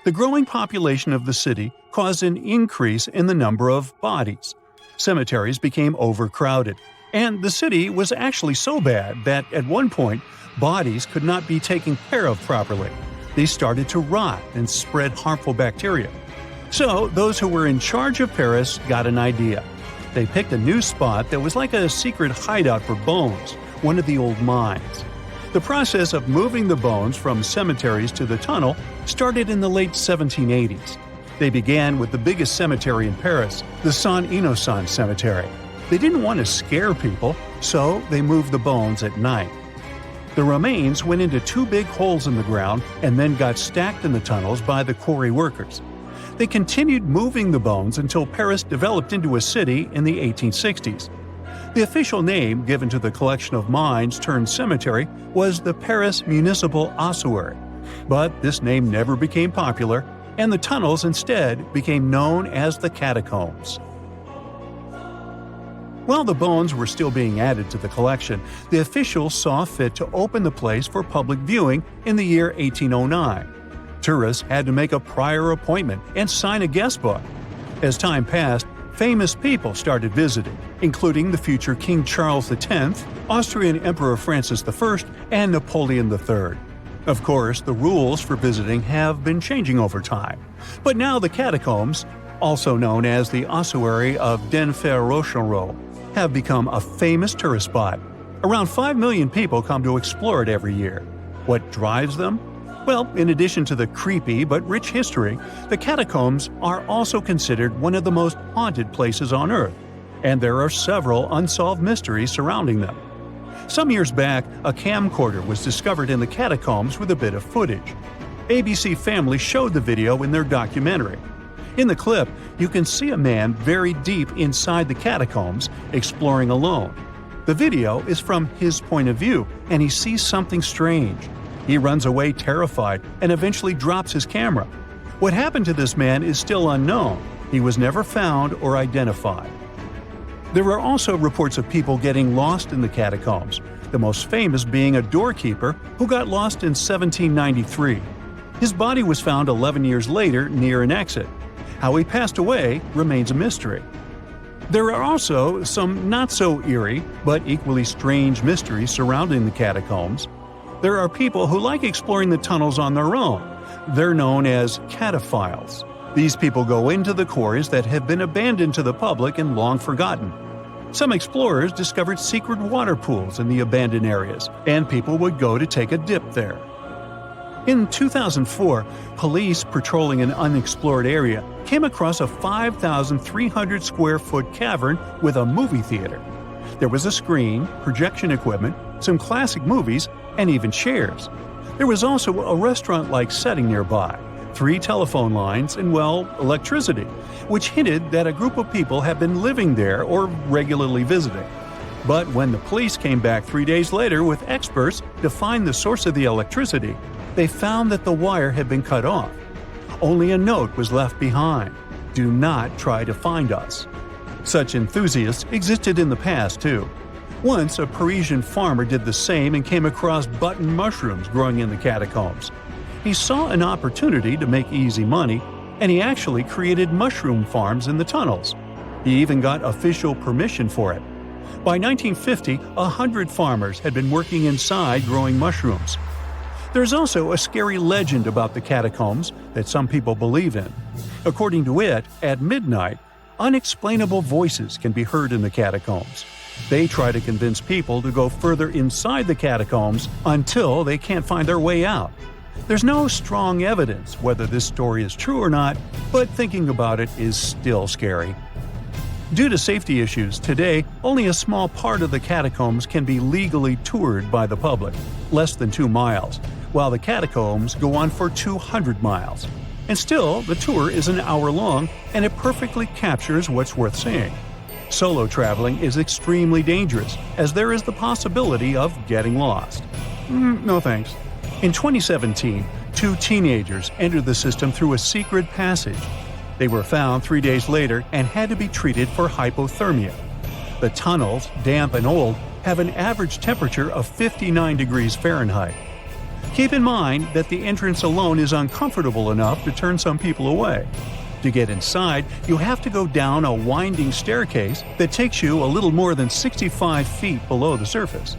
The growing population of the city caused an increase in the number of bodies. Cemeteries became overcrowded, and the city was actually so bad that at one point, bodies could not be taken care of properly. They started to rot and spread harmful bacteria. So, those who were in charge of Paris got an idea. They picked a new spot that was like a secret hideout for bones, one of the old mines. The process of moving the bones from cemeteries to the tunnel started in the late 1780s. They began with the biggest cemetery in Paris, the Saint-Innocent Cemetery. They didn't want to scare people, so they moved the bones at night. The remains went into two big holes in the ground and then got stacked in the tunnels by the quarry workers. They continued moving the bones until Paris developed into a city in the 1860s. The official name given to the collection of mines turned cemetery was the Paris Municipal Ossuary. But this name never became popular, and the tunnels instead became known as the catacombs. While the bones were still being added to the collection, the officials saw fit to open the place for public viewing in the year 1809. Tourists had to make a prior appointment and sign a guest book. As time passed, famous people started visiting, including the future King Charles X, Austrian Emperor Francis I, and Napoleon III. Of course, the rules for visiting have been changing over time, but now the catacombs, also known as the Ossuary of Denfert-Rochereau, have become a famous tourist spot. Around 5 million people come to explore it every year. What drives them? Well, in addition to the creepy but rich history, the catacombs are also considered one of the most haunted places on Earth, and there are several unsolved mysteries surrounding them. Some years back, a camcorder was discovered in the catacombs with a bit of footage. ABC Family showed the video in their documentary. In the clip, you can see a man very deep inside the catacombs, exploring alone. The video is from his point of view, and he sees something strange. He runs away terrified and eventually drops his camera. What happened to this man is still unknown. He was never found or identified. There are also reports of people getting lost in the catacombs, the most famous being a doorkeeper who got lost in 1793. His body was found 11 years later near an exit. How he passed away remains a mystery. There are also some not-so-eerie, but equally strange mysteries surrounding the catacombs. There are people who like exploring the tunnels on their own. They're known as cataphiles. These people go into the quarries that have been abandoned to the public and long forgotten. Some explorers discovered secret water pools in the abandoned areas, and people would go to take a dip there. In 2004, police patrolling an unexplored area came across a 5,300 square foot cavern with a movie theater. There was a screen, projection equipment, some classic movies, and even chairs. There was also a restaurant-like setting nearby, 3 telephone lines, and, well, electricity, which hinted that a group of people had been living there or regularly visiting. But when the police came back 3 days later with experts to find the source of the electricity, they found that the wire had been cut off. Only a note was left behind: "Do not try to find us." Such enthusiasts existed in the past, too. Once, a Parisian farmer did the same and came across button mushrooms growing in the catacombs. He saw an opportunity to make easy money, and he actually created mushroom farms in the tunnels. He even got official permission for it. By 1950, 100 farmers had been working inside growing mushrooms. There's also a scary legend about the catacombs that some people believe in. According to it, at midnight, unexplainable voices can be heard in the catacombs. They try to convince people to go further inside the catacombs until they can't find their way out. There's no strong evidence whether this story is true or not, but thinking about it is still scary. Due to safety issues, today only a small part of the catacombs can be legally toured by the public, less than 2 miles, while the catacombs go on for 200 miles. And still, the tour is an hour long, and it perfectly captures what's worth seeing. Solo traveling is extremely dangerous, as there is the possibility of getting lost. No thanks. In 2017, 2 teenagers entered the system through a secret passage. They were found 3 days later and had to be treated for hypothermia. The tunnels, damp and old, have an average temperature of 59 degrees Fahrenheit. Keep in mind that the entrance alone is uncomfortable enough to turn some people away. To get inside, you have to go down a winding staircase that takes you a little more than 65 feet below the surface.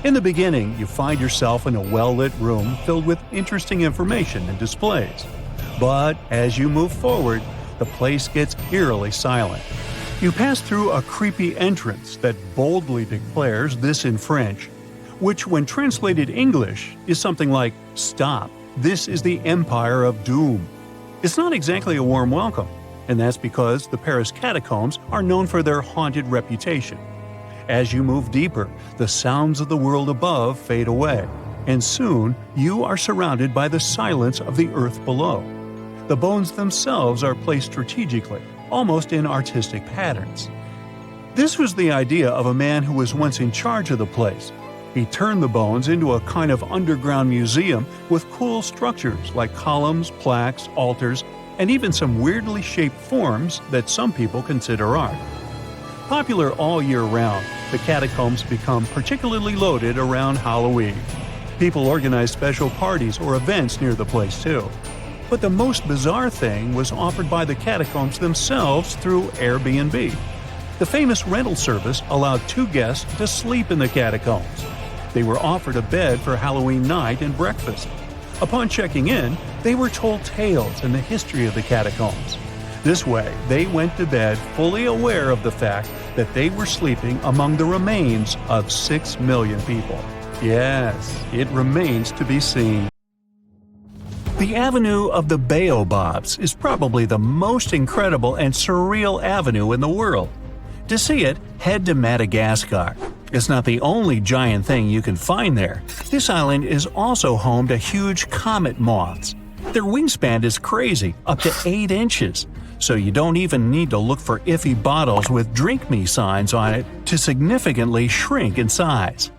In the beginning, you find yourself in a well-lit room filled with interesting information and displays. But as you move forward, the place gets eerily silent. You pass through a creepy entrance that boldly declares this in French, which when translated English is something like, "Stop, this is the Empire of Doom." It's not exactly a warm welcome, and that's because the Paris catacombs are known for their haunted reputation. As you move deeper, the sounds of the world above fade away, and soon you are surrounded by the silence of the earth below. The bones themselves are placed strategically, almost in artistic patterns. This was the idea of a man who was once in charge of the place. He turned the bones into a kind of underground museum with cool structures like columns, plaques, altars, and even some weirdly shaped forms that some people consider art. Popular all year round, the catacombs become particularly loaded around Halloween. People organize special parties or events near the place too. But the most bizarre thing was offered by the catacombs themselves through Airbnb. The famous rental service allowed 2 guests to sleep in the catacombs. They were offered a bed for Halloween night and breakfast. Upon checking in, they were told tales and the history of the catacombs. This way, they went to bed fully aware of the fact that they were sleeping among the remains of 6 million people. Yes, it remains to be seen. The Avenue of the Baobabs is probably the most incredible and surreal avenue in the world. To see it, head to Madagascar. It's not the only giant thing you can find there. This island is also home to huge comet moths. Their wingspan is crazy, up to 8 inches, so you don't even need to look for iffy bottles with "Drink Me" signs on it to significantly shrink in size.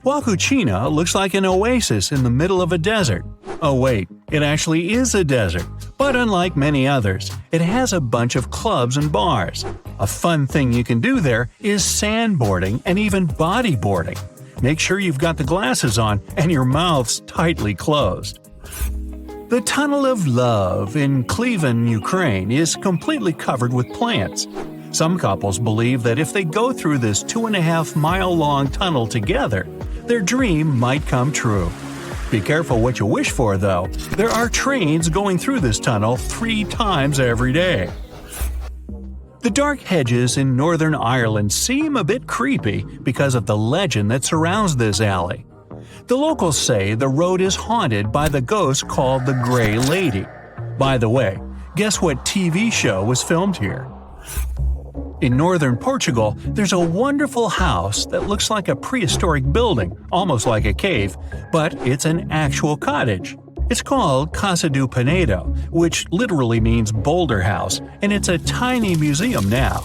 Huacuchina looks like an oasis in the middle of a desert. Oh wait, it actually is a desert, but unlike many others, it has a bunch of clubs and bars. A fun thing you can do there is sandboarding and even bodyboarding. Make sure you've got the glasses on and your mouth's tightly closed. The Tunnel of Love in Klivan, Ukraine is completely covered with plants. Some couples believe that if they go through this 2.5-mile-long tunnel together, their dream might come true. Be careful what you wish for, though. There are trains going through this tunnel 3 times every day. The dark hedges in Northern Ireland seem a bit creepy because of the legend that surrounds this alley. The locals say the road is haunted by the ghost called the Grey Lady. By the way, guess what TV show was filmed here? In northern Portugal, there's a wonderful house that looks like a prehistoric building, almost like a cave, but it's an actual cottage. It's called Casa do Penedo, which literally means boulder house, and it's a tiny museum now.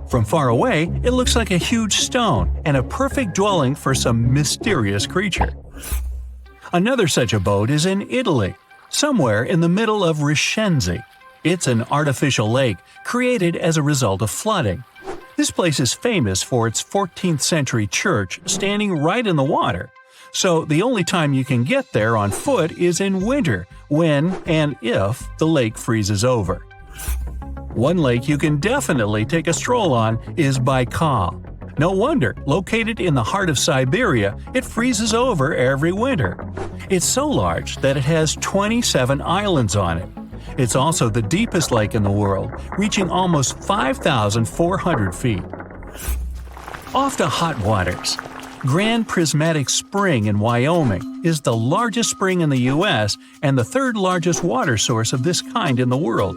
From far away, it looks like a huge stone and a perfect dwelling for some mysterious creature. Another such abode is in Italy, somewhere in the middle of Rishenzi. It's an artificial lake created as a result of flooding. This place is famous for its 14th century church standing right in the water. So the only time you can get there on foot is in winter, when and if the lake freezes over. One lake you can definitely take a stroll on is Baikal. No wonder, located in the heart of Siberia, it freezes over every winter. It's so large that it has 27 islands on it. It's also the deepest lake in the world, reaching almost 5,400 feet. Off to hot waters. Grand Prismatic Spring in Wyoming is the largest spring in the U.S. and the 3rd largest water source of this kind in the world.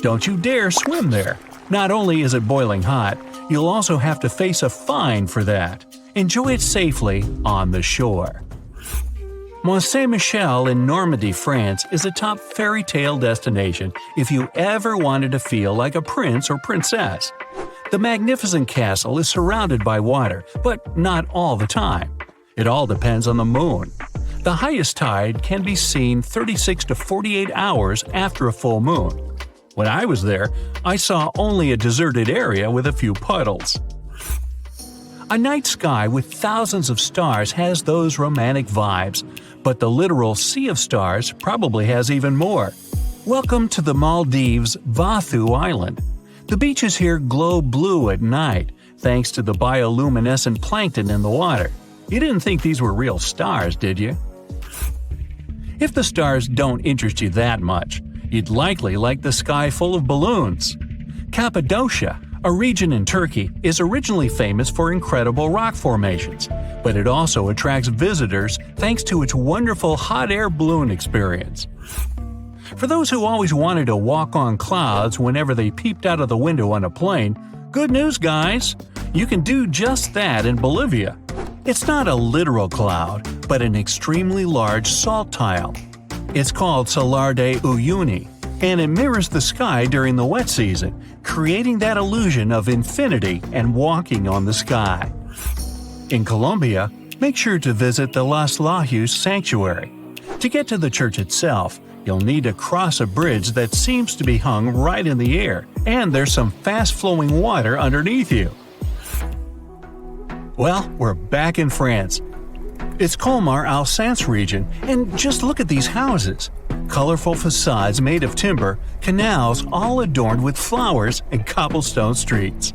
Don't you dare swim there. Not only is it boiling hot, you'll also have to face a fine for that. Enjoy it safely on the shore. Mont Saint-Michel in Normandy, France is a top fairy tale destination if you ever wanted to feel like a prince or princess. The magnificent castle is surrounded by water, but not all the time. It all depends on the moon. The highest tide can be seen 36 to 48 hours after a full moon. When I was there, I saw only a deserted area with a few puddles. A night sky with thousands of stars has those romantic vibes, but the literal sea of stars probably has even more. Welcome to the Maldives' Vathu Island. The beaches here glow blue at night, thanks to the bioluminescent plankton in the water. You didn't think these were real stars, did you? If the stars don't interest you that much, you'd likely like the sky full of balloons. Cappadocia, a region in Turkey, is originally famous for incredible rock formations, but it also attracts visitors thanks to its wonderful hot air balloon experience. For those who always wanted to walk on clouds whenever they peeped out of the window on a plane, good news, guys! You can do just that in Bolivia. It's not a literal cloud, but an extremely large salt tile. It's called Salar de Uyuni, and it mirrors the sky during the wet season, creating that illusion of infinity and walking on the sky. In Colombia, make sure to visit the Las Lajas Sanctuary. To get to the church itself, you'll need to cross a bridge that seems to be hung right in the air, and there's some fast-flowing water underneath you. Well, we're back in France. It's Colmar-Alsace region, and just look at these houses. Colorful facades made of timber, canals all adorned with flowers, and cobblestone streets.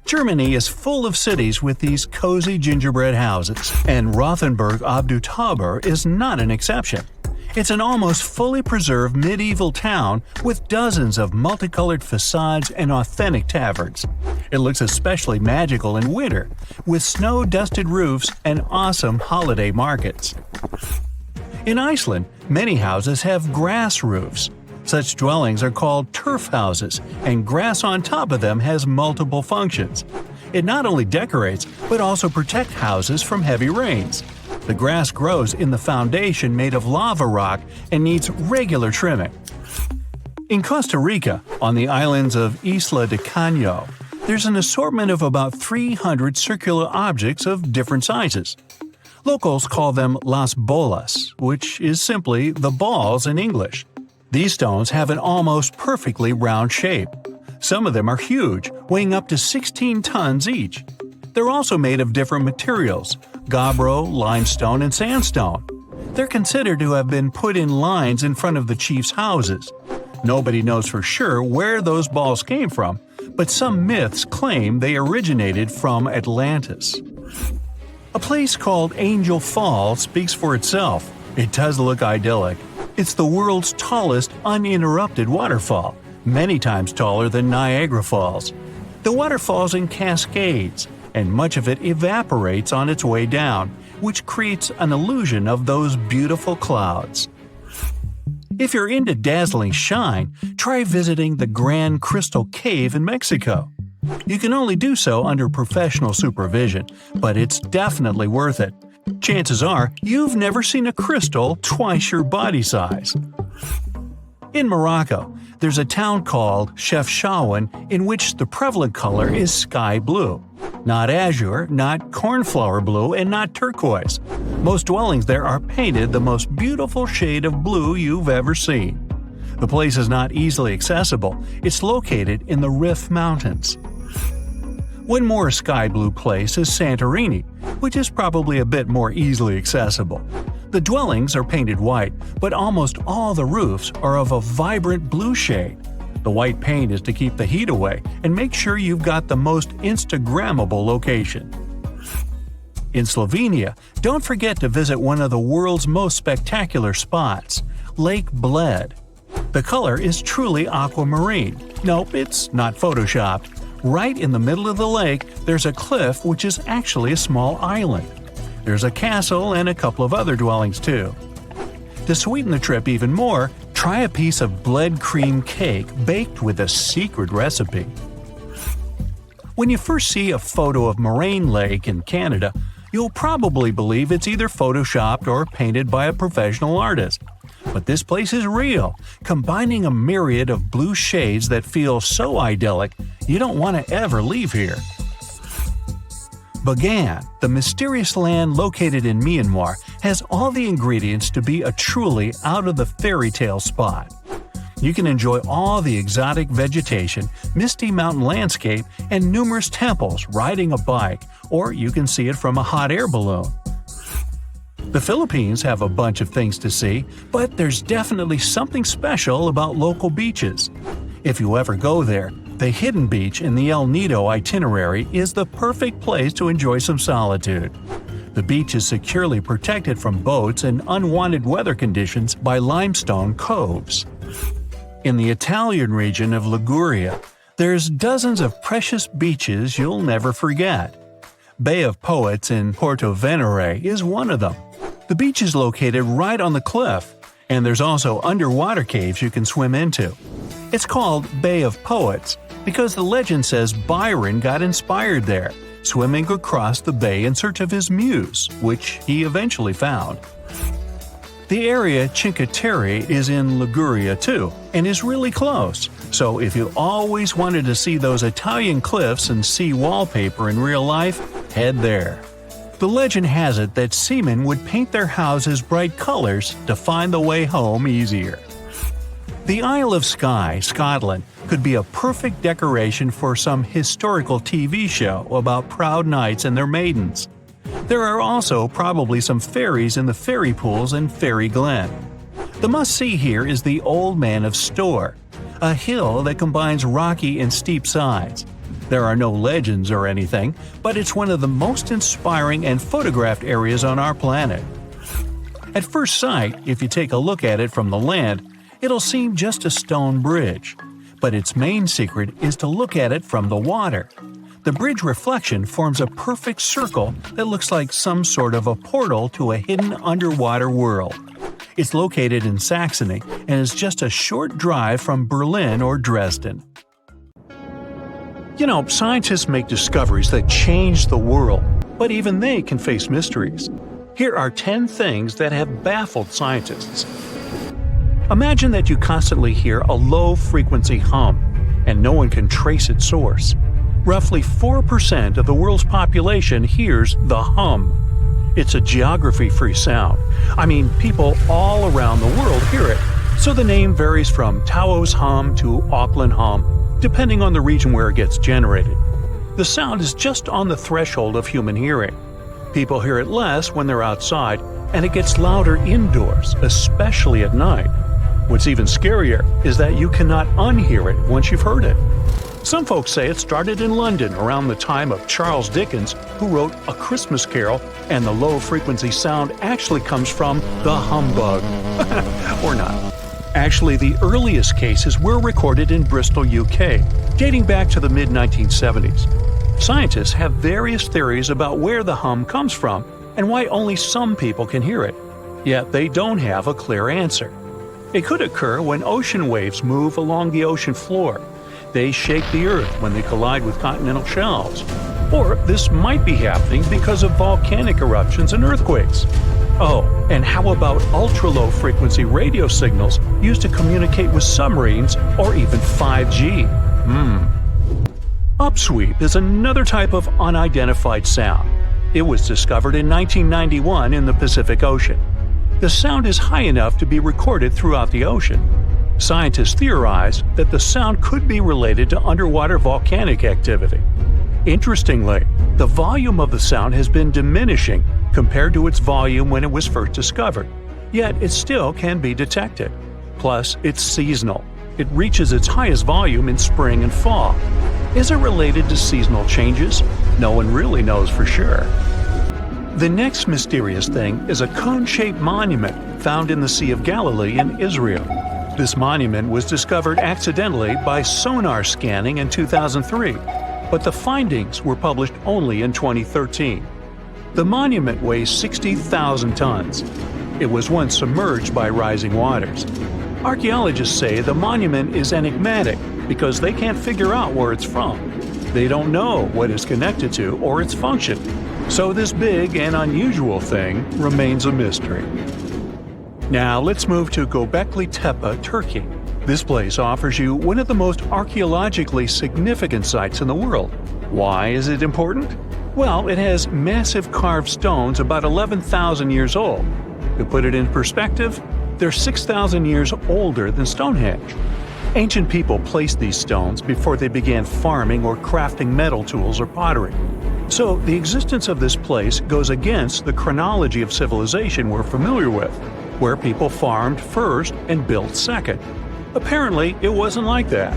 Germany is full of cities with these cozy gingerbread houses, and Rothenburg ob der Tauber is not an exception. It's an almost fully preserved medieval town with dozens of multicolored facades and authentic taverns. It looks especially magical in winter, with snow-dusted roofs and awesome holiday markets. In Iceland, many houses have grass roofs. Such dwellings are called turf houses, and grass on top of them has multiple functions. It not only decorates, but also protects houses from heavy rains. The grass grows in the foundation made of lava rock and needs regular trimming. In Costa Rica, on the islands of Isla de Caño, there's an assortment of about 300 circular objects of different sizes. Locals call them las bolas, which is simply the balls in English. These stones have an almost perfectly round shape. Some of them are huge, weighing up to 16 tons each. They're also made of different materials: gabbro, limestone, and sandstone. They're considered to have been put in lines in front of the chief's houses. Nobody knows for sure where those balls came from, but some myths claim they originated from Atlantis. A place called Angel Falls speaks for itself. It does look idyllic. It's the world's tallest uninterrupted waterfall, many times taller than Niagara Falls. The water falls in cascades, and much of it evaporates on its way down, which creates an illusion of those beautiful clouds. If you're into dazzling shine, try visiting the Grand Crystal Cave in Mexico. You can only do so under professional supervision, but it's definitely worth it. Chances are you've never seen a crystal twice your body size. In Morocco, there's a town called Chefchaouen in which the prevalent color is sky blue. Not azure, not cornflower blue, and not turquoise. Most dwellings there are painted the most beautiful shade of blue you've ever seen. The place is not easily accessible. It's located in the Rif Mountains. One more sky blue place is Santorini, which is probably a bit more easily accessible. The dwellings are painted white, but almost all the roofs are of a vibrant blue shade. The white paint is to keep the heat away and make sure you've got the most Instagrammable location. In Slovenia, don't forget to visit one of the world's most spectacular spots, Lake Bled. The color is truly aquamarine. Nope, it's not photoshopped. Right in the middle of the lake, there's a cliff which is actually a small island. There's a castle and a couple of other dwellings too. To sweeten the trip even more, try a piece of bled cream cake baked with a secret recipe. When you first see a photo of Moraine Lake in Canada, you'll probably believe it's either photoshopped or painted by a professional artist. But this place is real, combining a myriad of blue shades that feel so idyllic you don't want to ever leave here. Bagan, the mysterious land located in Myanmar, has all the ingredients to be a truly out-of-the-fairy-tale spot. You can enjoy all the exotic vegetation, misty mountain landscape, and numerous temples riding a bike, or you can see it from a hot air balloon. The Philippines have a bunch of things to see, but there's definitely something special about local beaches. If you ever go there, the hidden beach in the El Nido itinerary is the perfect place to enjoy some solitude. The beach is securely protected from boats and unwanted weather conditions by limestone coves. In the Italian region of Liguria, there's dozens of precious beaches you'll never forget. Bay of Poets in Porto Venere is one of them. The beach is located right on the cliff, and there's also underwater caves you can swim into. It's called Bay of Poets because the legend says Byron got inspired there, swimming across the bay in search of his muse, which he eventually found. The area Cinque Terre is in Liguria too, and is really close, so if you always wanted to see those Italian cliffs and sea wallpaper in real life, head there. The legend has it that seamen would paint their houses bright colors to find the way home easier. The Isle of Skye, Scotland, could be a perfect decoration for some historical TV show about proud knights and their maidens. There are also probably some fairies in the fairy pools in Fairy Glen. The must-see here is the Old Man of Storr, a hill that combines rocky and steep sides. There are no legends or anything, but it's one of the most inspiring and photographed areas on our planet. At first sight, if you take a look at it from the land, it'll seem just a stone bridge. But its main secret is to look at it from the water. The bridge reflection forms a perfect circle that looks like some sort of a portal to a hidden underwater world. It's located in Saxony and is just a short drive from Berlin or Dresden. You know, scientists make discoveries that change the world, but even they can face mysteries. Here are 10 things that have baffled scientists. Imagine that you constantly hear a low-frequency hum, and no one can trace its source. Roughly 4% of the world's population hears the hum. It's a geography-free sound. I mean, people all around the world hear it, so the name varies from Tao's hum to Auckland hum, depending on the region where it gets generated. The sound is just on the threshold of human hearing. People hear it less when they're outside, and it gets louder indoors, especially at night. What's even scarier is that you cannot unhear it once you've heard it. Some folks say it started in London around the time of Charles Dickens, who wrote A Christmas Carol, and the low-frequency sound actually comes from the humbug. Or not. Actually, the earliest cases were recorded in Bristol, UK, dating back to the mid-1970s. Scientists have various theories about where the hum comes from and why only some people can hear it, yet they don't have a clear answer. It could occur when ocean waves move along the ocean floor. They shake the Earth when they collide with continental shelves. Or this might be happening because of volcanic eruptions and earthquakes. Oh, and how about ultra-low frequency radio signals used to communicate with submarines or even 5G? Upsweep is another type of unidentified sound. It was discovered in 1991 in the Pacific Ocean. The sound is high enough to be recorded throughout the ocean. Scientists theorize that the sound could be related to underwater volcanic activity. Interestingly, the volume of the sound has been diminishing compared to its volume when it was first discovered, yet it still can be detected. Plus, it's seasonal. It reaches its highest volume in spring and fall. Is it related to seasonal changes? No one really knows for sure. The next mysterious thing is a cone-shaped monument found in the Sea of Galilee in Israel. This monument was discovered accidentally by sonar scanning in 2003, but the findings were published only in 2013. The monument weighs 60,000 tons. It was once submerged by rising waters. Archaeologists say the monument is enigmatic because they can't figure out where it's from. They don't know what it's connected to or its function, so this big and unusual thing remains a mystery. Now let's move to Göbekli Tepe, Turkey. This place offers you one of the most archaeologically significant sites in the world. Why is it important? Well, it has massive carved stones about 11,000 years old. To put it in perspective, they're 6,000 years older than Stonehenge. Ancient people placed these stones before they began farming or crafting metal tools or pottery. So the existence of this place goes against the chronology of civilization we're familiar with, where people farmed first and built second. Apparently, it wasn't like that.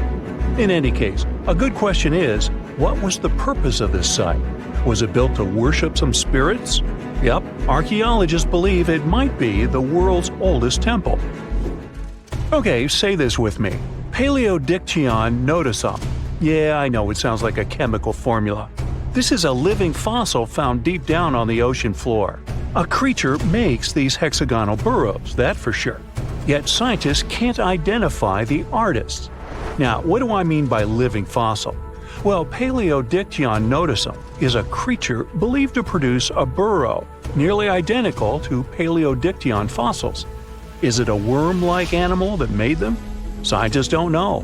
In any case, a good question is, what was the purpose of this site? Was it built to worship some spirits? Yep, archaeologists believe it might be the world's oldest temple. Okay, say this with me. Paleodictyon nodosum. Yeah, I know it sounds like a chemical formula. This is a living fossil found deep down on the ocean floor. A creature makes these hexagonal burrows, that for sure. Yet scientists can't identify the artist. Now, what do I mean by living fossil? Well, Paleodictyon nodosum is a creature believed to produce a burrow nearly identical to Paleodictyon fossils. Is it a worm-like animal that made them? Scientists don't know.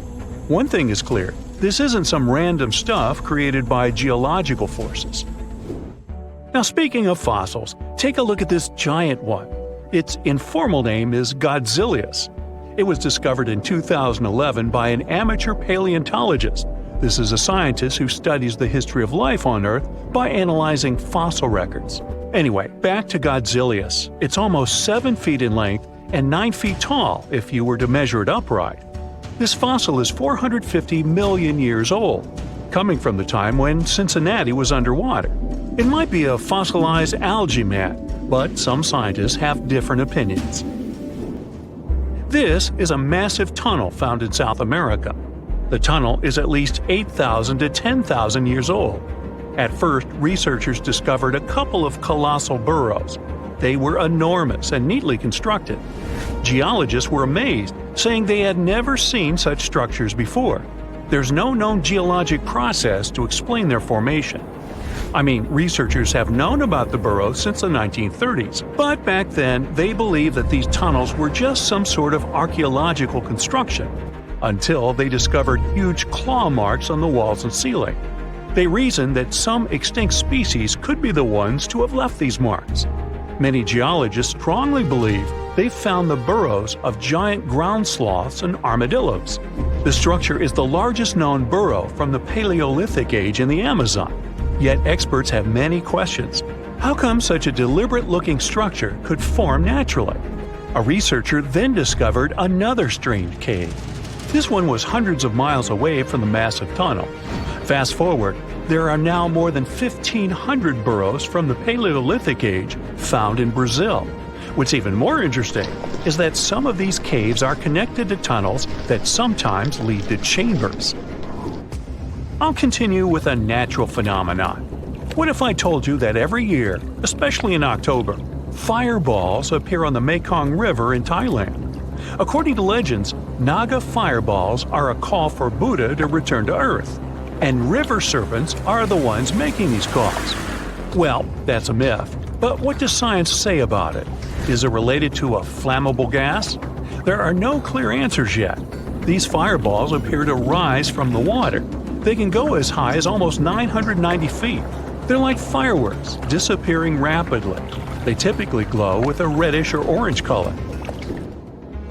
One thing is clear, this isn't some random stuff created by geological forces. Now, speaking of fossils, take a look at this giant one. Its informal name is Godzillius. It was discovered in 2011 by an amateur paleontologist. This is a scientist who studies the history of life on Earth by analyzing fossil records. Anyway, back to Godzillius. It's almost 7 feet in length and 9 feet tall if you were to measure it upright. This fossil is 450 million years old, coming from the time when Cincinnati was underwater. It might be a fossilized algae mat, but some scientists have different opinions. This is a massive tunnel found in South America. The tunnel is at least 8,000 to 10,000 years old. At first, researchers discovered a couple of colossal burrows. They were enormous and neatly constructed. Geologists were amazed, saying they had never seen such structures before. There's no known geologic process to explain their formation. I mean, researchers have known about the burrows since the 1930s, but back then they believed that these tunnels were just some sort of archaeological construction, until they discovered huge claw marks on the walls and ceiling. They reasoned that some extinct species could be the ones to have left these marks. Many geologists strongly believe they've found the burrows of giant ground sloths and armadillos. The structure is the largest known burrow from the Paleolithic age in the Amazon. Yet experts have many questions. How come such a deliberate-looking structure could form naturally? A researcher then discovered another strange cave. This one was hundreds of miles away from the massive tunnel. Fast forward, there are now more than 1,500 burrows from the Paleolithic age found in Brazil. What's even more interesting is that some of these caves are connected to tunnels that sometimes lead to chambers. I'll continue with a natural phenomenon. What if I told you that every year, especially in October, fireballs appear on the Mekong River in Thailand? According to legends, Naga fireballs are a call for Buddha to return to Earth, and river serpents are the ones making these calls. Well, that's a myth, but what does science say about it? Is it related to a flammable gas? There are no clear answers yet. These fireballs appear to rise from the water. They can go as high as almost 990 feet. They're like fireworks, disappearing rapidly. They typically glow with a reddish or orange color.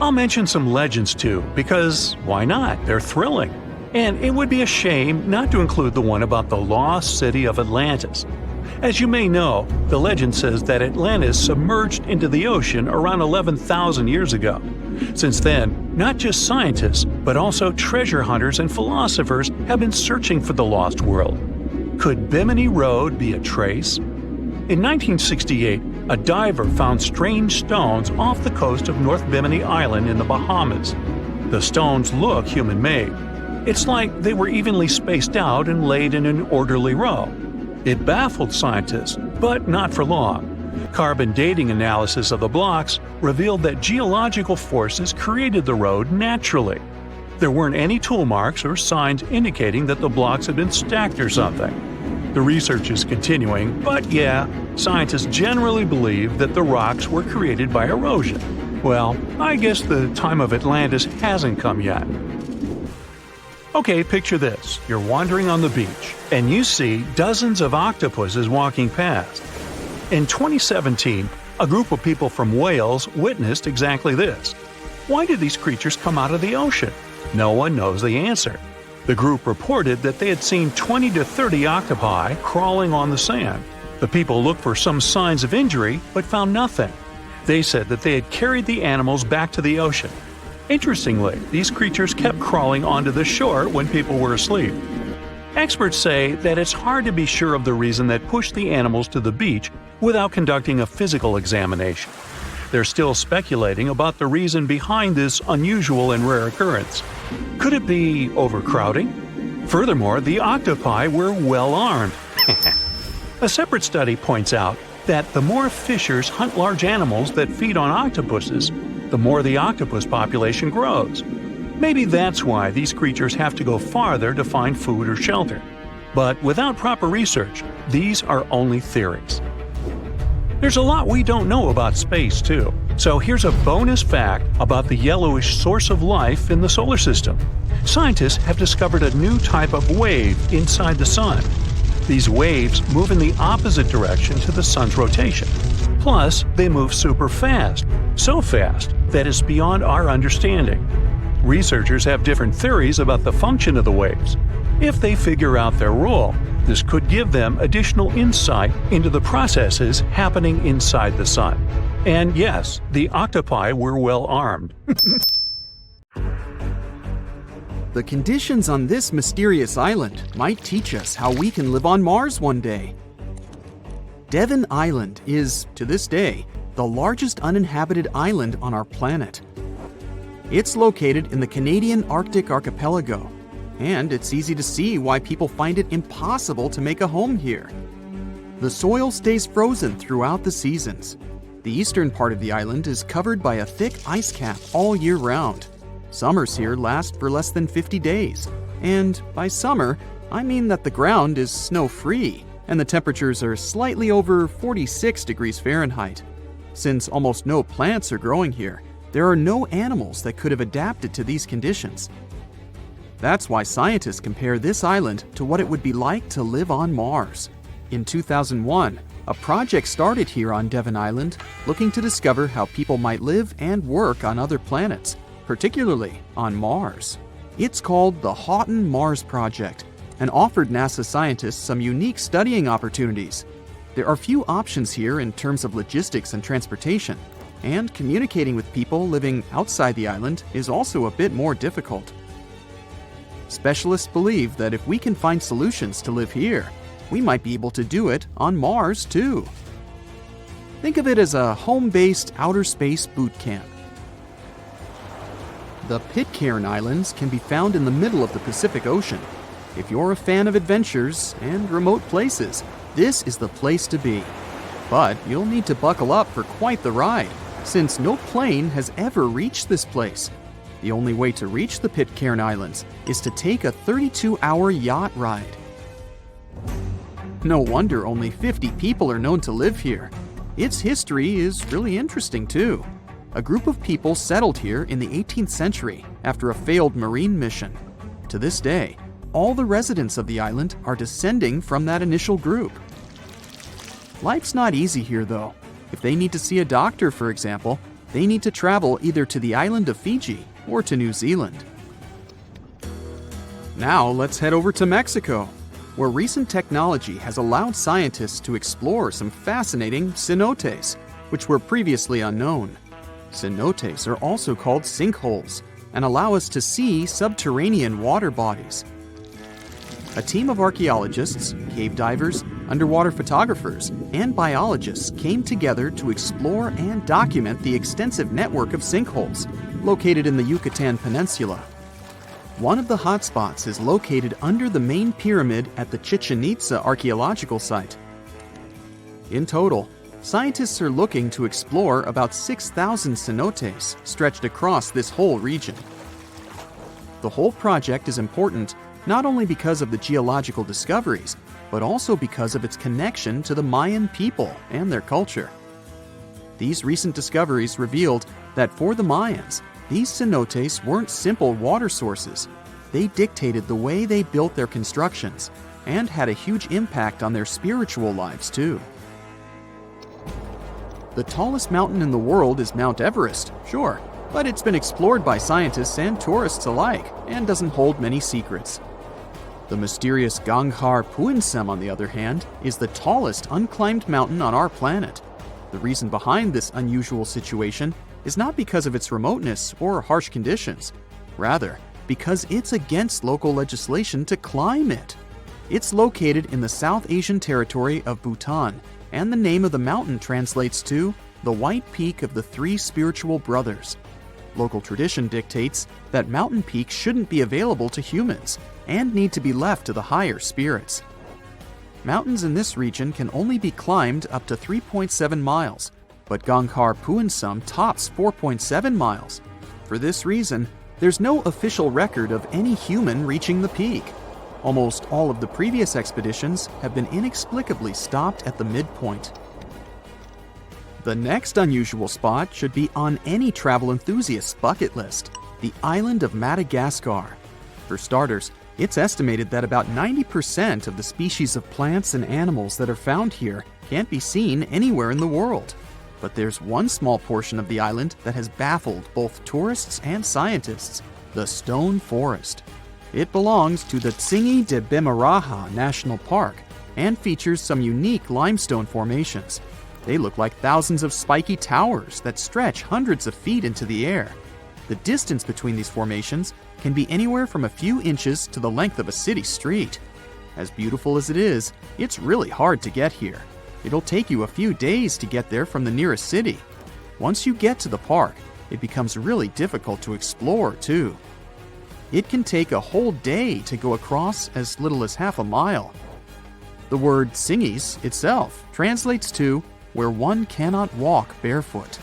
I'll mention some legends too, because why not? They're thrilling. And it would be a shame not to include the one about the lost city of Atlantis. As you may know, the legend says that Atlantis submerged into the ocean around 11,000 years ago. Since then, not just scientists, but also treasure hunters and philosophers have been searching for the lost world. Could Bimini Road be a trace? In 1968, a diver found strange stones off the coast of North Bimini Island in the Bahamas. The stones look human-made. It's like they were evenly spaced out and laid in an orderly row. It baffled scientists, but not for long. Carbon dating analysis of the blocks revealed that geological forces created the road naturally. There weren't any tool marks or signs indicating that the blocks had been stacked or something. The research is continuing, but yeah, scientists generally believe that the rocks were created by erosion. Well, I guess the time of Atlantis hasn't come yet. Okay, picture this. You're wandering on the beach, and you see dozens of octopuses walking past. In 2017, a group of people from Wales witnessed exactly this. Why did these creatures come out of the ocean? No one knows the answer. The group reported that they had seen 20 to 30 octopi crawling on the sand. The people looked for some signs of injury, but found nothing. They said that they had carried the animals back to the ocean. Interestingly, these creatures kept crawling onto the shore when people were asleep. Experts say that it's hard to be sure of the reason that pushed the animals to the beach without conducting a physical examination. They're still speculating about the reason behind this unusual and rare occurrence. Could it be overcrowding? Furthermore, the octopi were well armed. A separate study points out that the more fishers hunt large animals that feed on octopuses, the more the octopus population grows. Maybe that's why these creatures have to go farther to find food or shelter. But without proper research, these are only theories. There's a lot we don't know about space, too. So here's a bonus fact about the yellowish source of life in the solar system. Scientists have discovered a new type of wave inside the sun. These waves move in the opposite direction to the sun's rotation. Plus, they move super fast, so fast that it's beyond our understanding. Researchers have different theories about the function of the waves. If they figure out their role, this could give them additional insight into the processes happening inside the sun. And yes, the octopi were well armed. The conditions on this mysterious island might teach us how we can live on Mars one day. Devon Island is, to this day, the largest uninhabited island on our planet. It's located in the Canadian Arctic archipelago, and it's easy to see why people find it impossible to make a home here. The soil stays frozen throughout the seasons. The eastern part of the island is covered by a thick ice cap all year round. Summers here last for less than 50 days. And by summer, I mean that the ground is snow-free and the temperatures are slightly over 46 degrees Fahrenheit. Since almost no plants are growing here, there are no animals that could have adapted to these conditions. That's why scientists compare this island to what it would be like to live on Mars. In 2001, a project started here on Devon Island looking to discover how people might live and work on other planets, particularly on Mars. It's called the Houghton Mars Project and offered NASA scientists some unique studying opportunities. There are few options here in terms of logistics and transportation, and communicating with people living outside the island is also a bit more difficult. Specialists believe that if we can find solutions to live here, we might be able to do it on Mars too. Think of it as a home-based outer space boot camp. The Pitcairn Islands can be found in the middle of the Pacific Ocean. If you're a fan of adventures and remote places, this is the place to be. But you'll need to buckle up for quite the ride, since no plane has ever reached this place. The only way to reach the Pitcairn Islands is to take a 32-hour yacht ride. No wonder only 50 people are known to live here. Its history is really interesting too. A group of people settled here in the 18th century after a failed marine mission. To this day, all the residents of the island are descending from that initial group. Life's not easy here though. If they need to see a doctor, for example, they need to travel either to the island of Fiji or to New Zealand. Now let's head over to Mexico, where recent technology has allowed scientists to explore some fascinating cenotes, which were previously unknown. Cenotes are also called sinkholes and allow us to see subterranean water bodies. A team of archaeologists, cave divers, underwater photographers, and biologists came together to explore and document the extensive network of sinkholes located in the Yucatan Peninsula. One of the hotspots is located under the main pyramid at the Chichen Itza archaeological site. In total, scientists are looking to explore about 6,000 cenotes stretched across this whole region. The whole project is important not only because of the geological discoveries, but also because of its connection to the Mayan people and their culture. These recent discoveries revealed that for the Mayans, these cenotes weren't simple water sources. They dictated the way they built their constructions and had a huge impact on their spiritual lives too. The tallest mountain in the world is Mount Everest, sure, but it's been explored by scientists and tourists alike and doesn't hold many secrets. The mysterious Ganghar Puensem, on the other hand, is the tallest unclimbed mountain on our planet. The reason behind this unusual situation is not because of its remoteness or harsh conditions. Rather, because it's against local legislation to climb it. It's located in the South Asian territory of Bhutan, and the name of the mountain translates to the White Peak of the Three Spiritual Brothers. Local tradition dictates that mountain peaks shouldn't be available to humans and need to be left to the higher spirits. Mountains in this region can only be climbed up to 3.7 miles, but Ganghar Puensem tops 4.7 miles. For this reason, there's no official record of any human reaching the peak. Almost all of the previous expeditions have been inexplicably stopped at the midpoint. The next unusual spot should be on any travel enthusiast's bucket list, the island of Madagascar. For starters, it's estimated that about 90% of the species of plants and animals that are found here can't be seen anywhere in the world. But there's one small portion of the island that has baffled both tourists and scientists, the stone forest. It belongs to the Tsingy de Bemaraha National Park and features some unique limestone formations. They look like thousands of spiky towers that stretch hundreds of feet into the air. The distance between these formations can be anywhere from a few inches to the length of a city street. As beautiful as it is, it's really hard to get here. It'll take you a few days to get there from the nearest city. Once you get to the park, it becomes really difficult to explore too. It can take a whole day to go across as little as half a mile. The word Tsingys itself translates to where one cannot walk barefoot.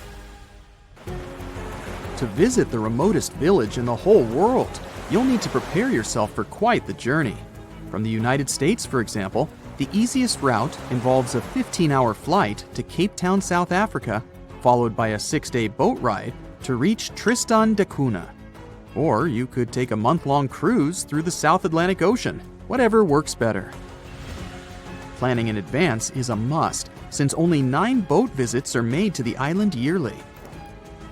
To visit the remotest village in the whole world, you'll need to prepare yourself for quite the journey. From the United States, for example, the easiest route involves a 15-hour flight to Cape Town, South Africa, followed by a 6-day boat ride to reach Tristan da Cunha. Or you could take a month-long cruise through the South Atlantic Ocean, whatever works better. Planning in advance is a must, since only 9 boat visits are made to the island yearly.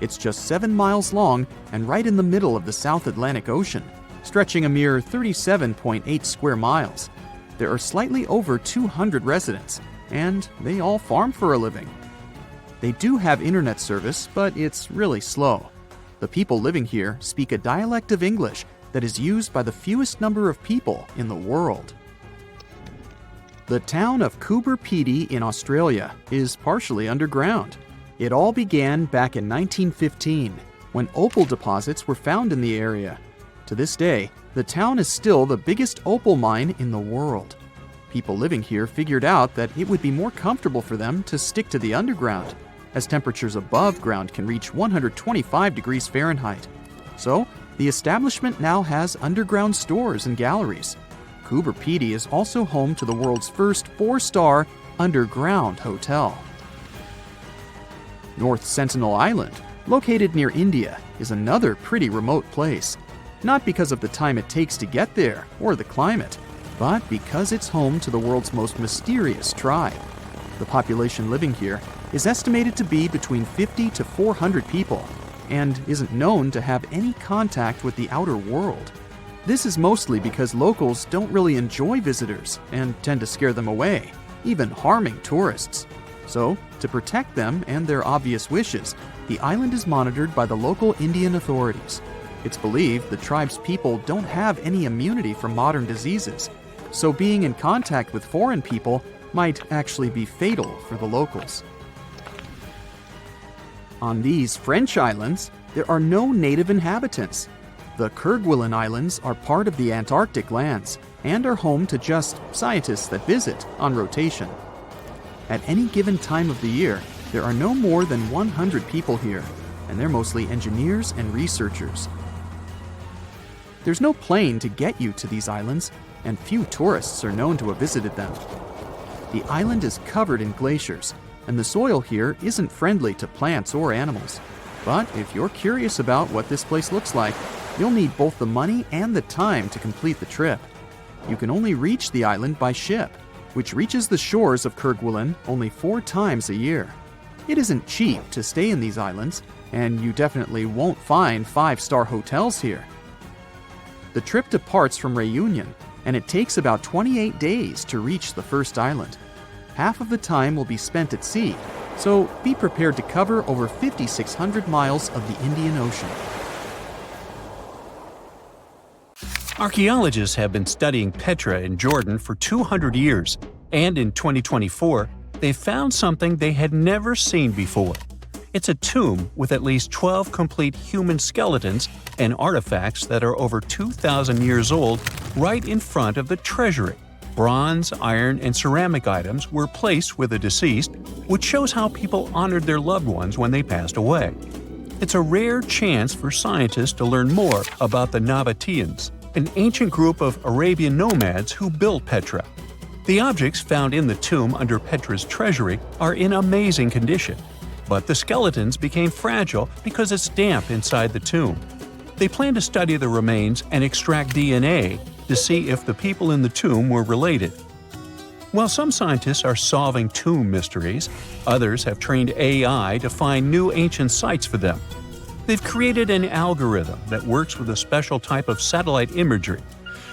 It's just 7 miles long and right in the middle of the South Atlantic Ocean, stretching a mere 37.8 square miles. There are slightly over 200 residents, and they all farm for a living. They do have internet service, but it's really slow. The people living here speak a dialect of English that is used by the fewest number of people in the world. The town of Coober Pedy in Australia is partially underground. It all began back in 1915, when opal deposits were found in the area. To this day, the town is still the biggest opal mine in the world. People living here figured out that it would be more comfortable for them to stick to the underground, as temperatures above ground can reach 125 degrees Fahrenheit. So, the establishment now has underground stores and galleries. Coober Pedy is also home to the world's first 4-star underground hotel. North Sentinel Island, located near India, is another pretty remote place. Not because of the time it takes to get there or the climate, but because it's home to the world's most mysterious tribe. The population living here is estimated to be between 50 to 400 people and isn't known to have any contact with the outer world. This is mostly because locals don't really enjoy visitors and tend to scare them away, even harming tourists. So, to protect them and their obvious wishes, the island is monitored by the local Indian authorities. It's believed the tribe's people don't have any immunity from modern diseases, so being in contact with foreign people might actually be fatal for the locals. On these French islands, there are no native inhabitants. The Kerguelen Islands are part of the Antarctic lands and are home to just scientists that visit on rotation. At any given time of the year, there are no more than 100 people here, and they're mostly engineers and researchers. There's no plane to get you to these islands, and few tourists are known to have visited them. The island is covered in glaciers, and the soil here isn't friendly to plants or animals. But if you're curious about what this place looks like, you'll need both the money and the time to complete the trip. You can only reach the island by ship, which reaches the shores of Kerguelen only 4 times a year. It isn't cheap to stay in these islands, and you definitely won't find 5-star hotels here. The trip departs from Reunion, and it takes about 28 days to reach the first island. Half of the time will be spent at sea, so be prepared to cover over 5,600 miles of the Indian Ocean. Archaeologists have been studying Petra in Jordan for 200 years, and in 2024, they found something they had never seen before. It's a tomb with at least 12 complete human skeletons and artifacts that are over 2,000 years old right in front of the treasury. Bronze, iron, and ceramic items were placed with the deceased, which shows how people honored their loved ones when they passed away. It's a rare chance for scientists to learn more about the Nabateans, an ancient group of Arabian nomads who built Petra. The objects found in the tomb under Petra's treasury are in amazing condition, but the skeletons became fragile because it's damp inside the tomb. They plan to study the remains and extract DNA to see if the people in the tomb were related. While some scientists are solving tomb mysteries, others have trained AI to find new ancient sites for them. They've created an algorithm that works with a special type of satellite imagery.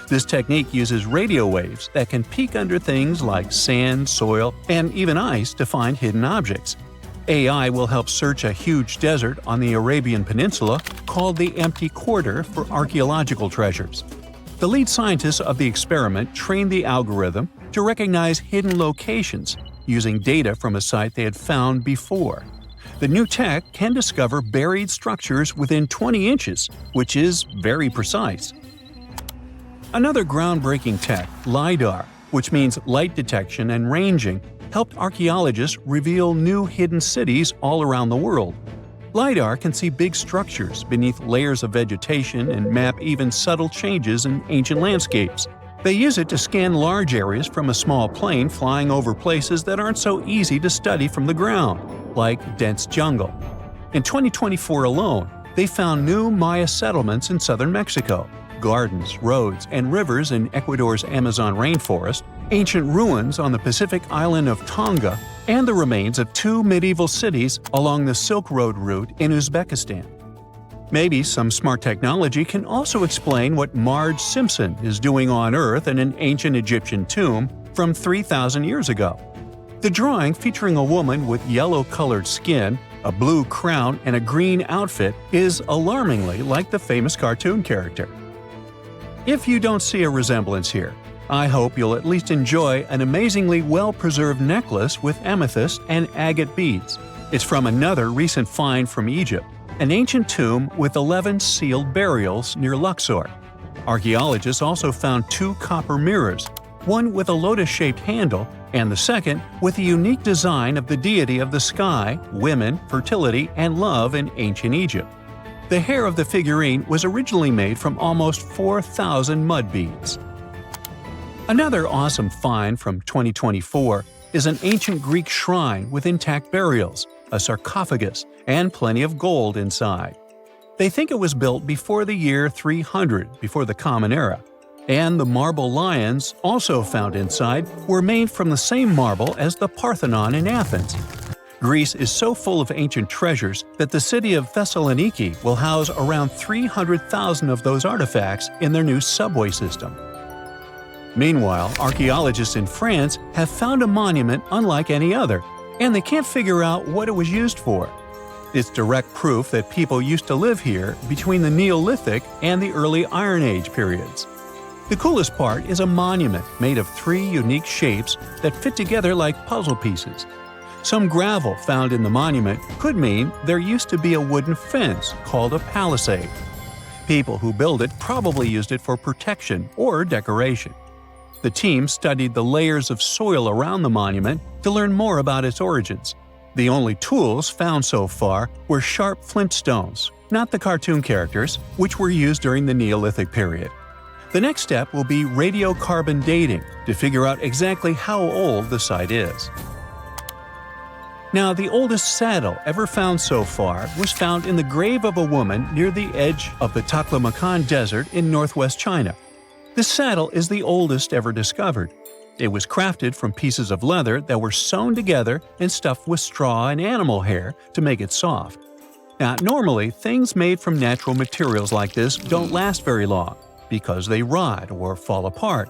This technique uses radio waves that can peek under things like sand, soil, and even ice to find hidden objects. AI will help search a huge desert on the Arabian Peninsula called the Empty Quarter for archaeological treasures. The lead scientists of the experiment trained the algorithm to recognize hidden locations using data from a site they had found before. The new tech can discover buried structures within 20 inches, which is very precise. Another groundbreaking tech, LiDAR, which means light detection and ranging, helped archaeologists reveal new hidden cities all around the world. LiDAR can see big structures beneath layers of vegetation and map even subtle changes in ancient landscapes. They use it to scan large areas from a small plane flying over places that aren't so easy to study from the ground, like dense jungle. In 2024 alone, they found new Maya settlements in southern Mexico, gardens, roads, and rivers in Ecuador's Amazon rainforest, ancient ruins on the Pacific island of Tonga, and the remains of 2 medieval cities along the Silk Road route in Uzbekistan. Maybe some smart technology can also explain what Marge Simpson is doing on Earth in an ancient Egyptian tomb from 3,000 years ago. The drawing, featuring a woman with yellow-colored skin, a blue crown, and a green outfit, is alarmingly like the famous cartoon character. If you don't see a resemblance here, I hope you'll at least enjoy an amazingly well-preserved necklace with amethyst and agate beads. It's from another recent find from Egypt, an ancient tomb with 11 sealed burials near Luxor. Archaeologists also found 2 copper mirrors, one with a lotus-shaped handle and the second with a unique design of the deity of the sky, women, fertility, and love in ancient Egypt. The hair of the figurine was originally made from almost 4,000 mud beads. Another awesome find from 2024 is an ancient Greek shrine with intact burials, a sarcophagus, and plenty of gold inside. They think it was built before the year 300 before the Common Era, and the marble lions, also found inside, were made from the same marble as the Parthenon in Athens. Greece is so full of ancient treasures that the city of Thessaloniki will house around 300,000 of those artifacts in their new subway system. Meanwhile, archaeologists in France have found a monument unlike any other, and they can't figure out what it was used for. It's direct proof that people used to live here between the Neolithic and the early Iron Age periods. The coolest part is a monument made of 3 unique shapes that fit together like puzzle pieces. Some gravel found in the monument could mean there used to be a wooden fence called a palisade. People who built it probably used it for protection or decoration. The team studied the layers of soil around the monument to learn more about its origins. The only tools found so far were sharp flint stones, not the cartoon characters, which were used during the Neolithic period. The next step will be radiocarbon dating to figure out exactly how old the site is. Now, the oldest saddle ever found so far was found in the grave of a woman near the edge of the Taklamakan Desert in northwest China. This saddle is the oldest ever discovered. It was crafted from pieces of leather that were sewn together and stuffed with straw and animal hair to make it soft. Now, normally, things made from natural materials like this don't last very long because they rot or fall apart.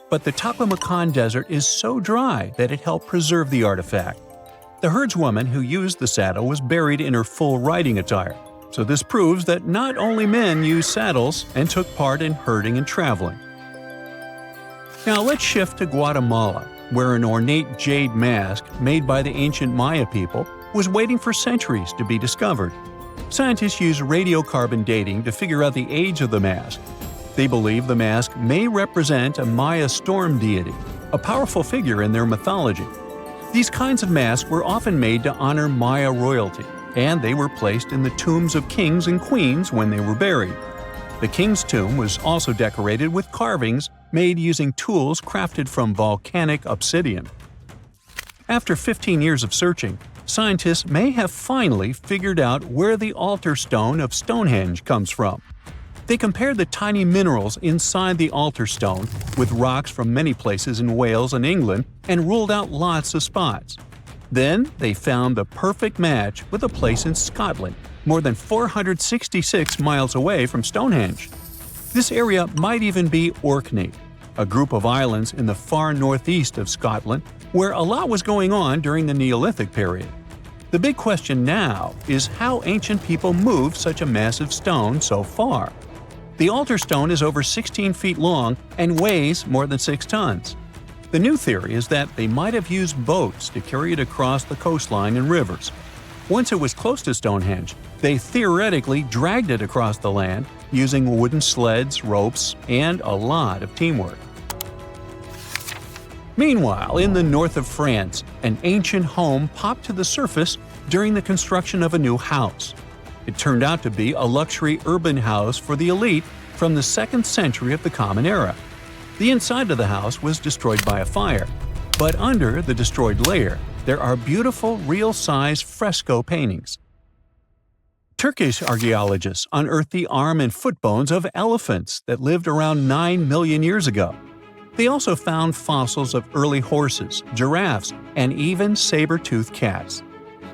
But the Taklamakan Desert is so dry that it helped preserve the artifact. The herdswoman who used the saddle was buried in her full riding attire, so this proves that not only men used saddles and took part in herding and traveling. Now let's shift to Guatemala, where an ornate jade mask made by the ancient Maya people was waiting for centuries to be discovered. Scientists use radiocarbon dating to figure out the age of the mask. They believe the mask may represent a Maya storm deity, a powerful figure in their mythology. These kinds of masks were often made to honor Maya royalty, and they were placed in the tombs of kings and queens when they were buried. The king's tomb was also decorated with carvings made using tools crafted from volcanic obsidian. After 15 years of searching, scientists may have finally figured out where the altar stone of Stonehenge comes from. They compared the tiny minerals inside the altar stone with rocks from many places in Wales and England and ruled out lots of spots. Then they found the perfect match with a place in Scotland, more than 466 miles away from Stonehenge. This area might even be Orkney, a group of islands in the far northeast of Scotland where a lot was going on during the Neolithic period. The big question now is how ancient people moved such a massive stone so far. The altar stone is over 16 feet long and weighs more than 6 tons. The new theory is that they might have used boats to carry it across the coastline and rivers. Once it was close to Stonehenge, they theoretically dragged it across the land using wooden sleds, ropes, and a lot of teamwork. Meanwhile, in the north of France, an ancient home popped to the surface during the construction of a new house. It turned out to be a luxury urban house for the elite from the 2nd century of the Common Era. The inside of the house was destroyed by a fire, but under the destroyed layer, there are beautiful, real-size fresco paintings. Turkish archaeologists unearthed the arm and foot bones of elephants that lived around 9 million years ago. They also found fossils of early horses, giraffes, and even saber-toothed cats.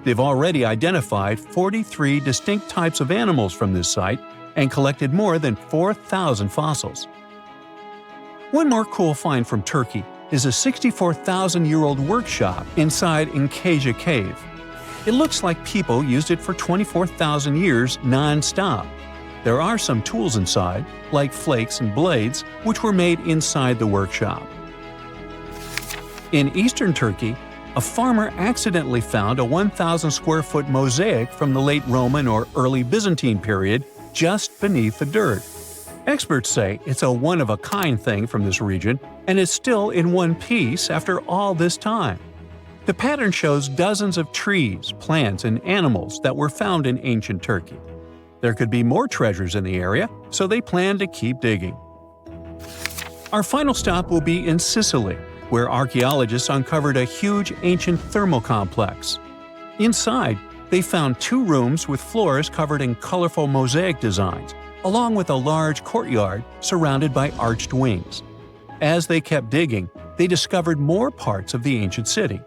They've already identified 43 distinct types of animals from this site and collected more than 4,000 fossils. One more cool find from Turkey is a 64,000-year-old workshop inside Cahokia Cave. It looks like people used it for 24,000 years non-stop. There are some tools inside, like flakes and blades, which were made inside the workshop. In eastern Turkey, a farmer accidentally found a 1,000-square-foot mosaic from the late Roman or early Byzantine period just beneath the dirt. Experts say it's a one-of-a-kind thing from this region and is still in one piece after all this time. The pattern shows dozens of trees, plants, and animals that were found in ancient Turkey. There could be more treasures in the area, so they plan to keep digging. Our final stop will be in Sicily, where archaeologists uncovered a huge ancient thermal complex. Inside, they found 2 rooms with floors covered in colorful mosaic designs, along with a large courtyard surrounded by arched wings. As they kept digging, they discovered more parts of the ancient city.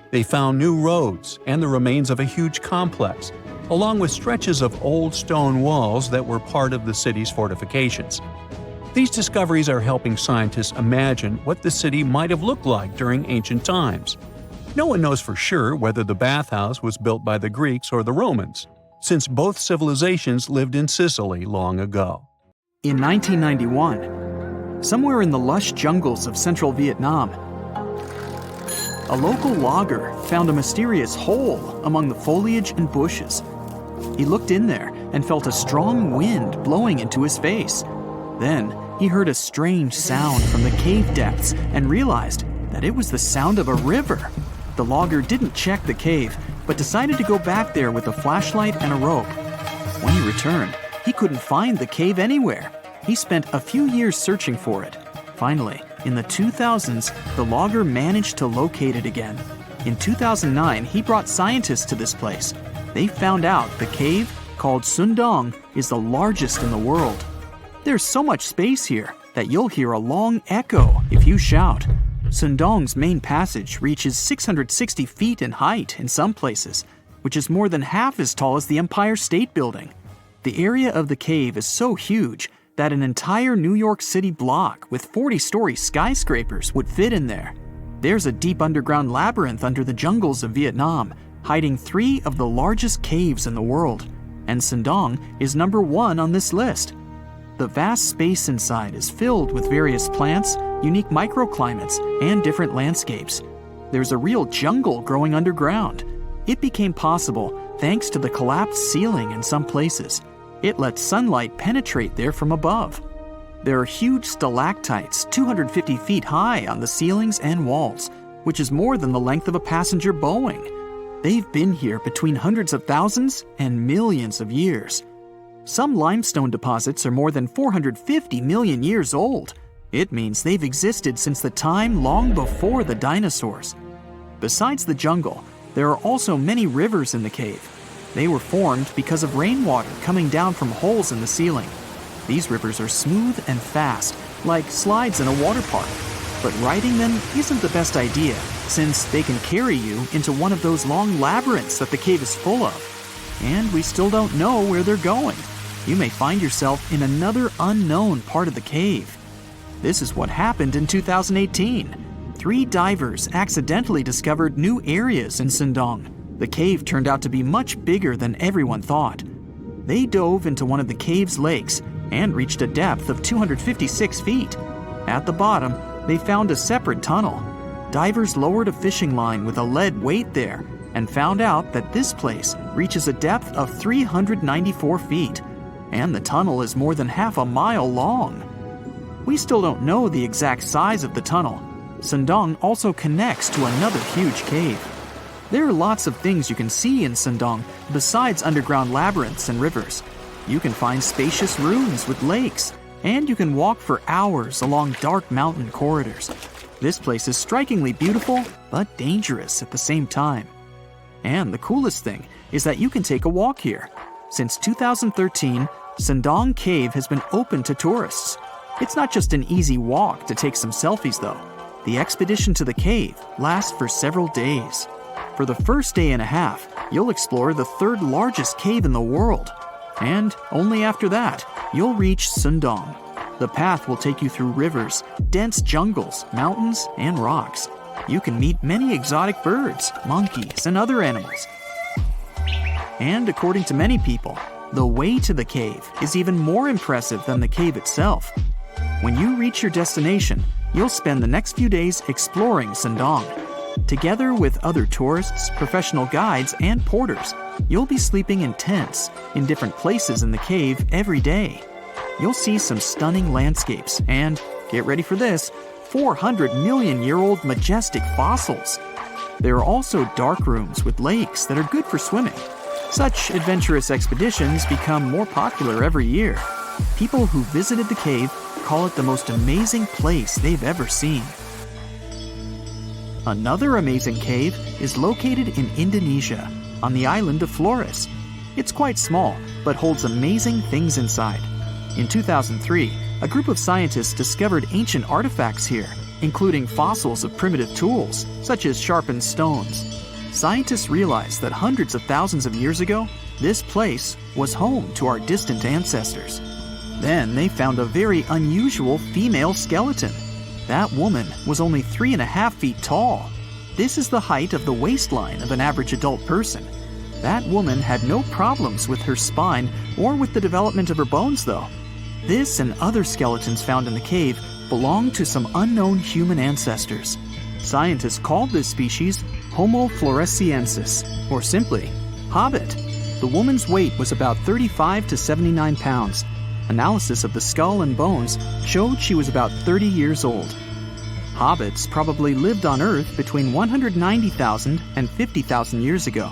They found new roads and the remains of a huge complex, along with stretches of old stone walls that were part of the city's fortifications. These discoveries are helping scientists imagine what the city might have looked like during ancient times. No one knows for sure whether the bathhouse was built by the Greeks or the Romans, since both civilizations lived in Sicily long ago. In 1991, somewhere in the lush jungles of central Vietnam, a local logger found a mysterious hole among the foliage and bushes. He looked in there and felt a strong wind blowing into his face. Then he heard a strange sound from the cave depths and realized that it was the sound of a river. The logger didn't check the cave, but decided to go back there with a flashlight and a rope. When he returned, he couldn't find the cave anywhere. He spent a few years searching for it. Finally, in the 2000s, the logger managed to locate it again. In 2009, he brought scientists to this place. They found out the cave, called Sundong, is the largest in the world. There's so much space here that you'll hear a long echo if you shout. Sundong's main passage reaches 660 feet in height in some places, which is more than half as tall as the Empire State Building. The area of the cave is so huge that an entire New York City block with 40-story skyscrapers would fit in there. There's a deep underground labyrinth under the jungles of Vietnam, hiding 3 of the largest caves in the world, and Sundong is number 1 on this list. The vast space inside is filled with various plants, unique microclimates, and different landscapes. There's a real jungle growing underground. It became possible thanks to the collapsed ceiling in some places. It lets sunlight penetrate there from above. There are huge stalactites 250 feet high on the ceilings and walls, which is more than the length of a passenger Boeing. They've been here between hundreds of thousands and millions of years. Some limestone deposits are more than 450 million years old. It means they've existed since the time long before the dinosaurs. Besides the jungle, there are also many rivers in the cave. They were formed because of rainwater coming down from holes in the ceiling. These rivers are smooth and fast, like slides in a water park. But riding them isn't the best idea, since they can carry you into one of those long labyrinths that the cave is full of. And we still don't know where they're going. You may find yourself in another unknown part of the cave. This is what happened in 2018. 3 divers accidentally discovered new areas in Sundong. The cave turned out to be much bigger than everyone thought. They dove into one of the cave's lakes and reached a depth of 256 feet. At the bottom, they found a separate tunnel. Divers lowered a fishing line with a lead weight there and found out that this place reaches a depth of 394 feet, and the tunnel is more than half a mile long. We still don't know the exact size of the tunnel. Sundong also connects to another huge cave. There are lots of things you can see in Sundong besides underground labyrinths and rivers. You can find spacious rooms with lakes, and you can walk for hours along dark mountain corridors. This place is strikingly beautiful, but dangerous at the same time. And the coolest thing is that you can take a walk here. Since 2013, Sundong Cave has been open to tourists. It's not just an easy walk to take some selfies, though. The expedition to the cave lasts for several days. For the first day and a half, you'll explore the 3rd largest cave in the world. And only after that, you'll reach Sundong. The path will take you through rivers, dense jungles, mountains, and rocks. You can meet many exotic birds, monkeys, and other animals. And according to many people, the way to the cave is even more impressive than the cave itself. When you reach your destination, you'll spend the next few days exploring Sundong. Together with other tourists, professional guides, and porters, you'll be sleeping in tents in different places in the cave every day. You'll see some stunning landscapes and, get ready for this, 400-million-year-old majestic fossils. There are also dark rooms with lakes that are good for swimming. Such adventurous expeditions become more popular every year. People who visited the cave call it the most amazing place they've ever seen. Another amazing cave is located in Indonesia, on the island of Flores. It's quite small, but holds amazing things inside. In 2003, a group of scientists discovered ancient artifacts here, including fossils of primitive tools, such as sharpened stones. Scientists realized that hundreds of thousands of years ago, this place was home to our distant ancestors. Then they found a very unusual female skeleton. That woman was only 3.5 feet tall. This is the height of the waistline of an average adult person. That woman had no problems with her spine or with the development of her bones, though. This and other skeletons found in the cave belong to some unknown human ancestors. Scientists called this species Homo floresiensis, or simply, Hobbit. The woman's weight was about 35 to 79 pounds. Analysis of the skull and bones showed she was about 30 years old. Hobbits probably lived on Earth between 190,000 and 50,000 years ago.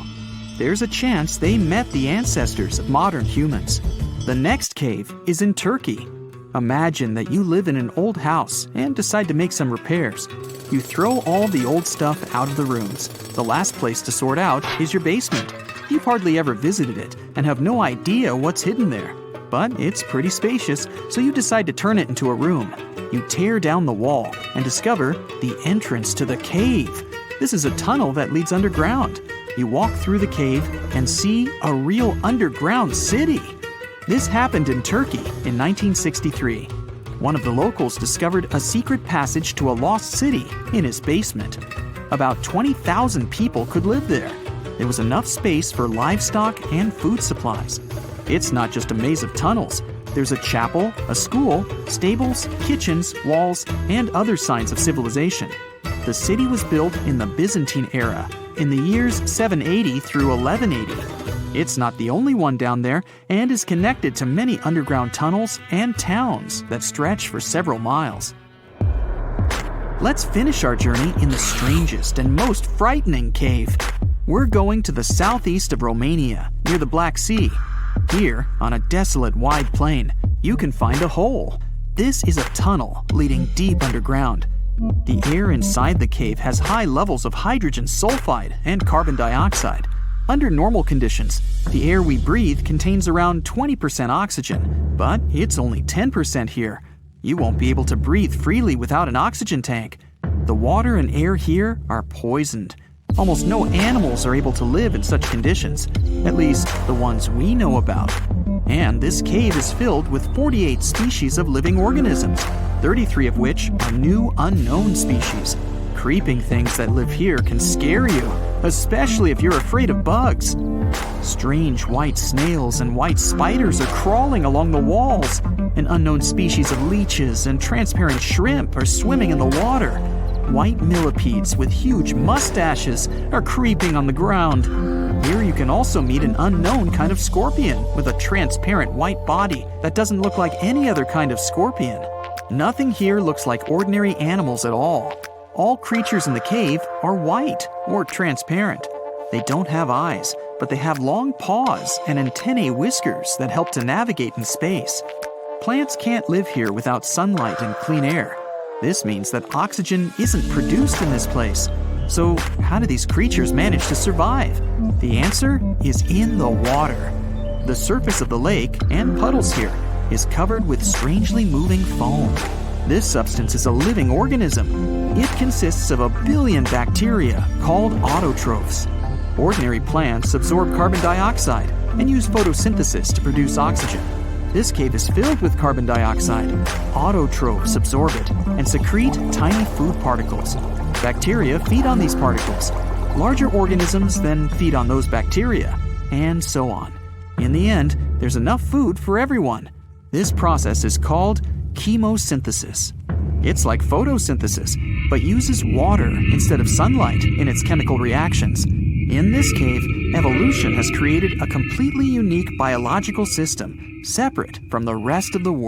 There's a chance they met the ancestors of modern humans. The next cave is in Turkey. Imagine that you live in an old house and decide to make some repairs. You throw all the old stuff out of the rooms. The last place to sort out is your basement. You've hardly ever visited it and have no idea what's hidden there. But it's pretty spacious, so you decide to turn it into a room. You tear down the wall and discover the entrance to the cave. This is a tunnel that leads underground. You walk through the cave and see a real underground city. This happened in Turkey in 1963. One of the locals discovered a secret passage to a lost city in his basement. About 20,000 people could live there. There was enough space for livestock and food supplies. It's not just a maze of tunnels. There's a chapel, a school, stables, kitchens, walls, and other signs of civilization. The city was built in the Byzantine era, in the years 780 through 1180. It's not the only one down there and is connected to many underground tunnels and towns that stretch for several miles. Let's finish our journey in the strangest and most frightening cave. We're going to the southeast of Romania, near the Black Sea. Here, on a desolate wide plain, you can find a hole. This is a tunnel leading deep underground. The air inside the cave has high levels of hydrogen sulfide and carbon dioxide. Under normal conditions, the air we breathe contains around 20% oxygen, but it's only 10% here. You won't be able to breathe freely without an oxygen tank. The water and air here are poisoned. Almost no animals are able to live in such conditions, at least the ones we know about. And this cave is filled with 48 species of living organisms, 33 of which are new unknown species. Creeping things that live here can scare you, especially if you're afraid of bugs. Strange white snails and white spiders are crawling along the walls. An unknown species of leeches and transparent shrimp are swimming in the water. White millipedes with huge mustaches are creeping on the ground. Here you can also meet an unknown kind of scorpion with a transparent white body that doesn't look like any other kind of scorpion. Nothing here looks like ordinary animals at all. All creatures in the cave are white or transparent. They don't have eyes, but they have long paws and antennae whiskers that help to navigate in space. Plants can't live here without sunlight and clean air. This means that oxygen isn't produced in this place. So how do these creatures manage to survive? The answer is in the water. The surface of the lake and puddles here is covered with strangely moving foam. This substance is a living organism. It consists of 1 billion bacteria called autotrophs. Ordinary plants absorb carbon dioxide and use photosynthesis to produce oxygen. This cave is filled with carbon dioxide. Autotrophs absorb it and secrete tiny food particles. Bacteria feed on these particles. Larger organisms then feed on those bacteria, and so on. In the end, there's enough food for everyone. This process is called chemosynthesis. It's like photosynthesis, but uses water instead of sunlight in its chemical reactions. In this cave, evolution has created a completely unique biological system, separate from the rest of the world.